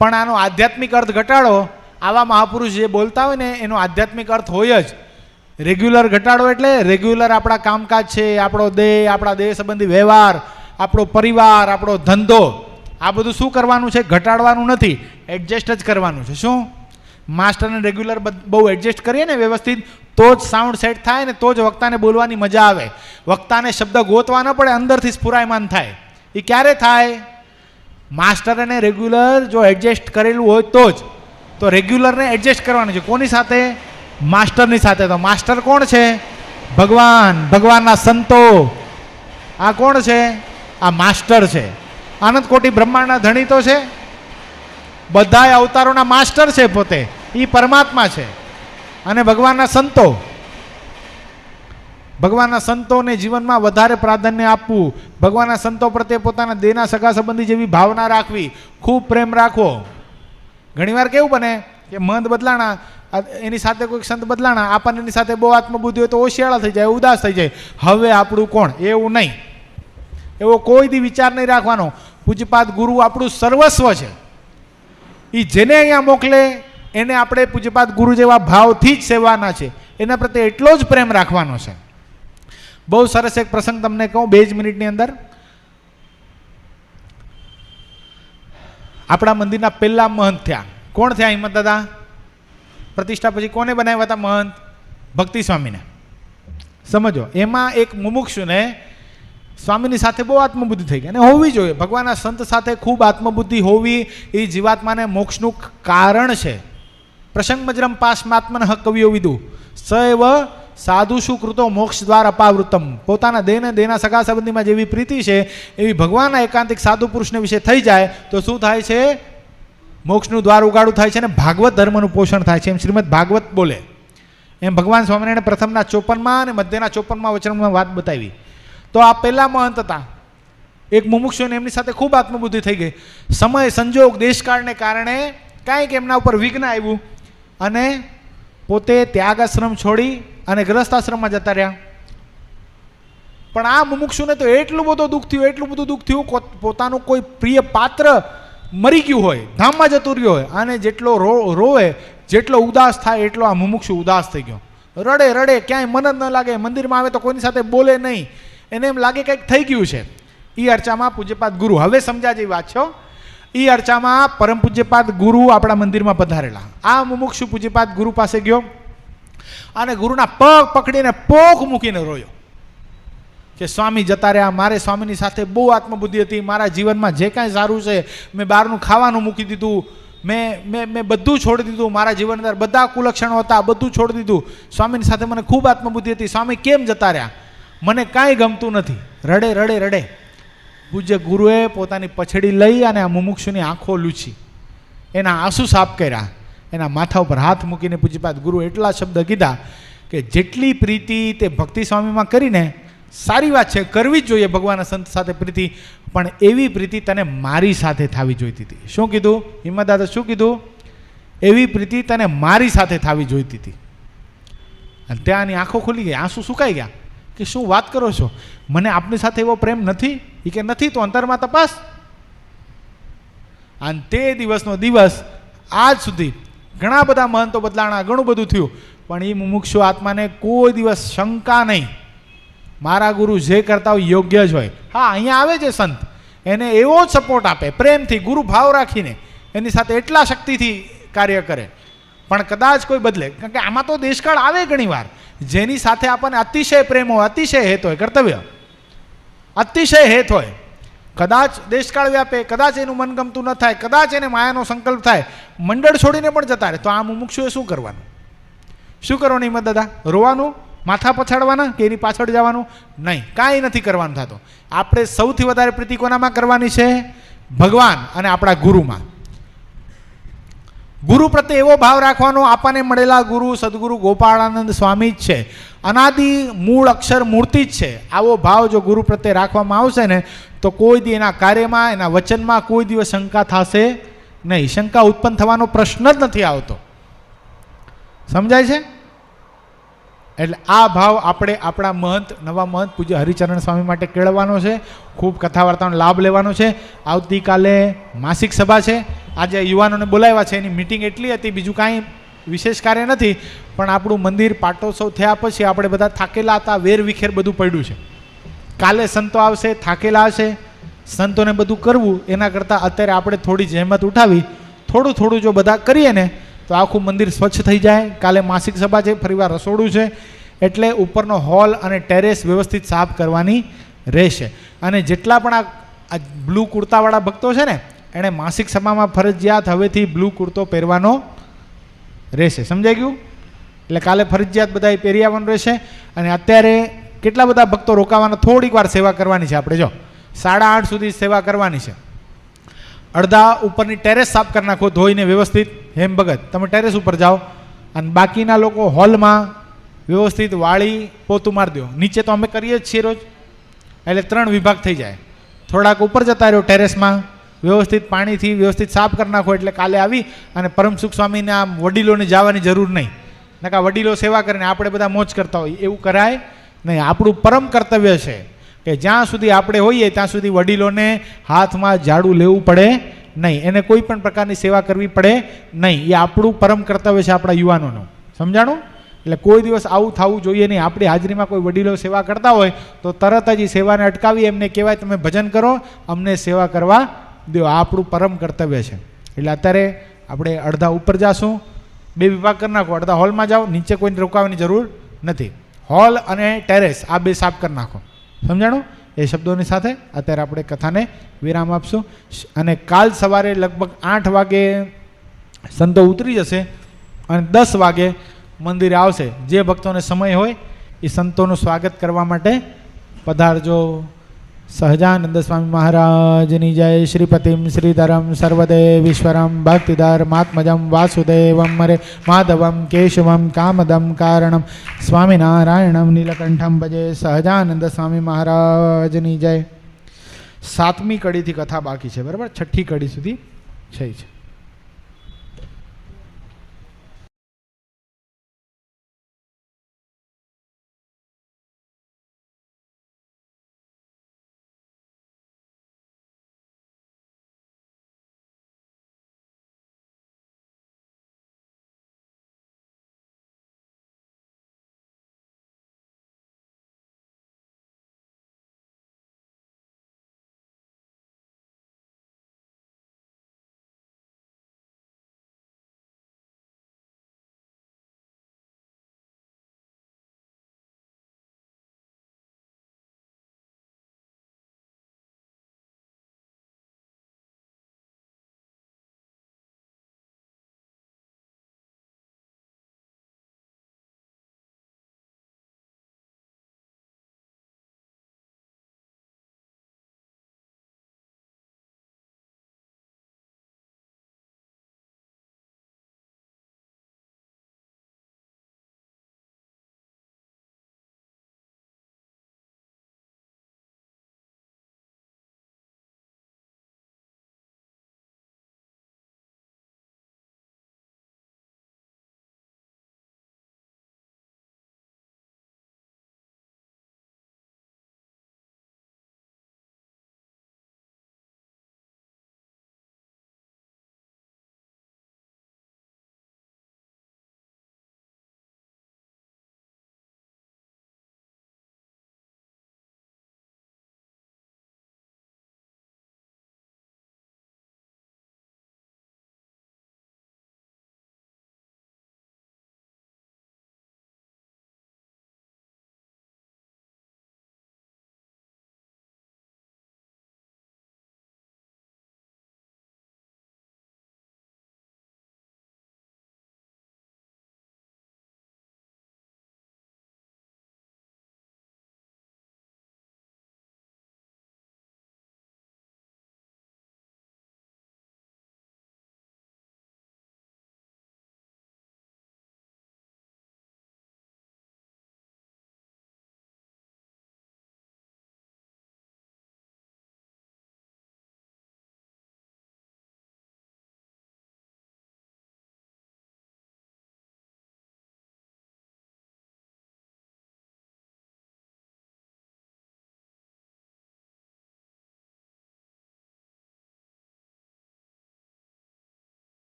પણ આનો આધ્યાત્મિક અર્થ ઘટાડો. આવા મહાપુરુષ જે બોલતા હોય ને એનો આધ્યાત્મિક અર્થ હોય જ. રેગ્યુલર ઘટાડો એટલે રેગ્યુલર આપણા કામકાજ છે, આપણો દેહ, આપણા દેહ સંબંધી વ્યવહાર, આપણો પરિવાર, આપણો ધંધો, આ બધું શું કરવાનું છે? ઘટાડવાનું નથી, એડજસ્ટ જ કરવાનું છે. શું? માસ્ટર અને રેગ્યુલર બહુ એડજસ્ટ કરીએ ને વ્યવસ્થિત, તો જ સાઉન્ડ સેટ થાય ને તો જ વક્તાને બોલવાની મજા આવે. વક્તાને શબ્દ ગોતવા ન પડે, અંદરથી સ્ફુરાયમાન થાય. એ ક્યારે થાય? માસ્ટર અને રેગ્યુલર જો એડજસ્ટ કરેલું હોય તો જ. તો રેગ્યુલરને એડજસ્ટ કરવાનું છે. કોની સાથે? માસ્ટરની સાથે. તો માસ્ટર કોણ છે? ભગવાન, ભગવાનના સંતો. આ કોણ છે? આ માસ્ટર છે. આનંદ કોટી બ્રહ્માંડના ધણી તો છે, બધા અવતારોના માસ્ટર છે પોતે. એ પરમાત્મા છે. અને ભગવાનના સંતો, ભગવાનના સંતોને જીવનમાં વધારે પ્રાધાન્ય આપવું, ભગવાનના સંતો પ્રત્યે પોતાના દેહના સગા સંબંધી જેવી ભાવના રાખવી, ખૂબ પ્રેમ રાખવો. ઘણીવાર કેવું બને કે મહંત બદલાણા, એની સાથે કોઈ સંત બદલાણા, આપણને એની સાથે બહુ આત્મબુદ્ધિ હોય તો ઓશિયાળા થઈ જાય, ઉદાસ થઈ જાય, હવે આપણું કોણ? એવું નહીં. એવો કોઈ દી વિચાર નહીં રાખવાનો. પૂજ્યપાદ ગુરુ આપણું સર્વસ્વ છે. એ જેને અહીંયા મોકલે એને આપણે પૂજ્યપાદ ગુરુ જેવા ભાવથી જ સેવાના છે. એના પ્રત્યે એટલો જ પ્રેમ રાખવાનો છે. બહુ સરસ એક પ્રસંગ તમને કહું 2 જ મિનિટની અંદર. આપણા મંદિરના પહેલા મહંત થયા. કોણ થયા હિંમત દાદા? પ્રતિષ્ઠા પછી કોને બનાવ્યા હતા મહંત? ભક્તિ સ્વામીને. સમજો, એમાં એક મુમુક્ષુને સ્વામીની સાથે બહુ આત્મબુદ્ધિ થઈ ગઈ અને હોવી જોઈએ. ભગવાનના સંત સાથે ખૂબ આત્મબુદ્ધિ હોવી એ જીવાત્માને મોક્ષનું કારણ છે. પ્રસંગ મજરમ પાસમાત્મન હક કવિઓ વિદુ સૈવ સાધુ સુકૃતો મોક્ષ દ્વાર અપાવૃતમ. પોતાના દેહને દેહના સગા સંબંધીમાં જેવી પ્રીતિ છે એવી ભગવાનના એકાંતિક સાધુ પુરુષને વિશે થઈ જાય તો શું થાય છે? મોક્ષનું દ્વાર ઉગાડું થાય છે અને ભાગવત ધર્મનું પોષણ થાય છે. એમ શ્રીમદ ભાગવત બોલે. એમ ભગવાન સ્વામિનારાયણ પ્રથમના 54માં અને મધ્યના 54માં વચનમાં વાત બતાવી. તો આ પહેલા મહંત હતા. એક મુમુક્ષુને એમની સાથે ખૂબ આત્મબુદ્ધિ થઈ ગઈ. સમય સંજોગ દેશકાળને કારણે કાંઈક એમના ઉપર વિઘ્ન આવ્યું અને પોતે ત્યાગ આશ્રમ છોડી અને ગ્રસ્તાશ્રમમાં જતા રહ્યા. પણ આ મુમુક્ષુને તો એટલું બધું દુઃખ થયું, એટલું બધું દુઃખ થયું, પોતાનું કોઈ પ્રિય પાત્ર મરી ગયું હોય, ધામમાં જતું રહ્યો હોય, અને જેટલો રોવે, જેટલો ઉદાસ થાય એટલો આ મુમુક્ષુ ઉદાસ થઈ ગયો. રડે રડે, ક્યાંય મન જ ન લાગે, મંદિરમાં આવે તો કોઈની સાથે બોલે નહીં, એને એમ લાગે કંઈક થઈ ગયું છે. એ અર્ચામાં પૂજ્યપાદ ગુરુ, હવે સમજા જેવી વાત છે, એ એ અર્ચામાં પરમ પૂજ્યપાદ ગુરુ આપણા મંદિરમાં પધારેલા. આ મુમુક્ષુ પૂજ્યપાદ ગુરુ પાસે ગયો અને ગુરુના પગ પકડીને પોખ મૂકીને રોયો કે સ્વામી જતા રહ્યા, મારે સ્વામીની સાથે બહુ આત્મબુદ્ધિ હતી, મારા જીવનમાં જે કાંઈ સારું છે મેં બહારનું ખાવાનું મૂકી દીધું, મેં બધું છોડી દીધું, મારા જીવન અંદર બધા કુલક્ષણો હતા બધું છોડી દીધું, સ્વામીની સાથે મને ખૂબ આત્મબુદ્ધિ હતી, સ્વામી કેમ જતા રહ્યા, મને કાંઈ ગમતું નથી. રડે રડે રડે. પૂજ્ય ગુરુએ પોતાની પછડી લઈ અને આ મુમુક્ષુની આંખો લૂછી, એના આંસુ સાફ કર્યા, એના માથા ઉપર હાથ મૂકીને પૂજ્યપાદ ગુરુ એટલા શબ્દ કીધા કે જેટલી પ્રીતિ તે ભક્તિ સ્વામીમાં કરીને સારી વાત છે, કરવી જ જોઈએ ભગવાનના સંત સાથે પ્રીતિ, પણ એવી પ્રીતિ તને મારી સાથે થવી જોઈતી હતી. શું કીધું હિંમત દાદા, શું કીધું? એવી પ્રીતિ તને મારી સાથે થવી જોઈતી હતી. અને ત્યાંની આંખો ખુલી ગઈ, આંસુ સુકાઈ ગયા કે શું વાત કરો છો, મને આપની સાથે એવો પ્રેમ નથી? એ કે નથી તો અંતરમાં તપાસ. અને તે દિવસનો દિવસ આજ સુધી ઘણા બધા મહંતો બદલાણા, ઘણું બધું થયું, પણ એ મુમુક્ષુ આત્માને કોઈ દિવસ શંકા નહીં, મારા ગુરુ જે કરતા હોય યોગ્ય જ હોય. હા, અહીંયા આવે છે સંત, એને એવો જ સપોર્ટ આપે પ્રેમથી, ગુરુ ભાવ રાખીને એની સાથે એટલા શક્તિથી કાર્ય કરે, પણ કદાચ કોઈ બદલે, કારણ કે આમાં તો દેશકાળ આવે ઘણી વાર, જેની સાથે આપણને અતિશય પ્રેમ હોય, અતિશય હેત હોય, કર્તવ્ય અતિશય હેત હોય, કદાચ દેશકાળ વ્યાપે, કદાચ એનું મન ગમતું ન થાય, કદાચ એને માયાનો સંકલ્પ થાય, મંડળ છોડીને પણ જતા રહે, તો આ મુમુક્ષુએ શું કરવાનું? શું કરવાનું હિંમત દાદા? રોવાનું? માથા પછાડવાના કે એની પાછળ જવાનું? નહીં, કાંઈ નથી કરવાનું થતું. આપણે સૌથી વધારે પ્રીતિ કોનામાં કરવાની છે? ભગવાન અને આપણા ગુરુમાં. ગુરુ પ્રત્યે એવો ભાવ રાખવાનો, આપણને મળેલા ગુરુ સદગુરુ ગોપાળાનંદ સ્વામી જ છે, અનાદિ મૂળ અક્ષર મૂર્તિ જ છે. આવો ભાવ જો ગુરુ પ્રત્યે રાખવામાં આવશે ને તો કોઈ દી એના કાર્યમાં, એના વચનમાં કોઈ દિવસ શંકા થશે નહીં. શંકા ઉત્પન્ન થવાનો પ્રશ્ન જ નથી આવતો. સમજાય છે? એટલે આ ભાવ આપણે આપણા મહંત, નવા મહંત પૂજ્ય હરિચરણ સ્વામી માટે કેળવવાનો છે. ખૂબ કથા વાર્તાનો લાભ લેવાનો છે. આવતીકાલે માસિક સભા છે, આજે યુવાનોને બોલાવ્યા છે, એની મિટિંગ એટલી હતી, બીજું કાંઈ વિશેષ કાર્ય નથી, પણ આપણું મંદિર પાટોત્સવ થયા પછી આપણે બધા થાકેલા હતા, વેર વિખેર બધું પડ્યું છે. કાલે સંતો આવશે, થાકેલા હશે, સંતોને બધું કરવું એના કરતાં અત્યારે આપણે થોડી જહેમત ઉઠાવી થોડું થોડું જો બધા કરીએ ને તો આખું મંદિર સ્વચ્છ થઈ જાય. કાલે માસિક સભા છે, ફરીવાર રસોડું છે, એટલે ઉપરનો હોલ અને ટેરેસ વ્યવસ્થિત સાફ કરવાની રહેશે. અને જેટલા પણ આ બ્લુ કુર્તાવાળા ભક્તો છે ને, એણે માસિક સભામાં ફરજિયાત હવેથી બ્લુ કુર્તો પહેરવાનો રહેશે. સમજાઈ ગયું? એટલે કાલે ફરજિયાત બધાએ પહેરી આવવાનું રહેશે. અને અત્યારે કેટલા બધા ભક્તો રોકાવાના, થોડીક વાર સેવા કરવાની છે આપણે. જો 8:30 સુધી સેવા કરવાની છે. અડધા ઉપરની ટેરેસ સાફ કરી નાખો, ધોઈને વ્યવસ્થિત. હેમ ભગત, તમે ટેરેસ ઉપર જાઓ અને બાકીના લોકો હોલમાં વ્યવસ્થિત વાળી પોતું મારી દો. નીચે તો અમે કરીએ જ છીએ રોજ, એટલે 3 વિભાગ થઈ જાય. થોડાક ઉપર જતા રહ્યો ટેરેસમાં, વ્યવસ્થિત પાણીથી વ્યવસ્થિત સાફ કરી નાખો, એટલે કાલે આવી અને પરમસુખ સ્વામીને આમ વડીલોને જવાની જરૂર નહીં. નકા વડીલો સેવા કરીને આપણે બધા મોજ કરતા હોય, એવું કરાય નહીં. આપણું પરમ કર્તવ્ય છે કે જ્યાં સુધી આપણે હોઈએ ત્યાં સુધી વડીલોને હાથમાં ઝાડુ લેવું પડે નહીં, એને કોઈ પણ પ્રકારની સેવા કરવી પડે નહીં. એ આપણું પરમ કર્તવ્ય છે આપણા યુવાનોનું. સમજાણું? એટલે કોઈ દિવસ આવું થવું જોઈએ નહીં. આપણી હાજરીમાં કોઈ વડીલો સેવા કરતા હોય તો તરત જ સેવાને અટકાવી એમને કહેવાય તમે ભજન કરો, અમને સેવા કરવા દો. આ આપણું પરમ કર્તવ્ય છે. એટલે અત્યારે આપણે અડધા ઉપર જાશું, 2 વિભાગ કરી નાખો, અડધા હોલમાં જાઓ, નીચે કોઈને રોકાવાની જરૂર નથી. હોલ અને ટેરેસ આ 2 સાફ કરી નાખો. સમજાણું? એ શબ્દોની સાથે અત્યારે આપણે કથાને વિરામ આપશું. અને કાલ સવારે લગભગ 8 વાગે સંતો ઉતરી જશે અને 10 વાગે મંદિરે આવશે. જે ભક્તોને સમય હોય એ સંતોનું સ્વાગત કરવા માટે પધારજો. સહજાનંદ સ્વામી મહારાજની જય. શ્રીપતિમ શ્રીધરમ સર્વદેવીશ્વરમ ભક્તિધર્માત્મજમ વાસુદેવમ મરે માધવમ કેશવમ કામદમ કારણમ સ્વામિનારાયણમ નીલકંઠમ ભજે. સહજાનંદ સ્વામી મહારાજની જય. 7મી કડીથી કથા બાકી છે, બરાબર? 6ઠ્ઠી કડી સુધી છે.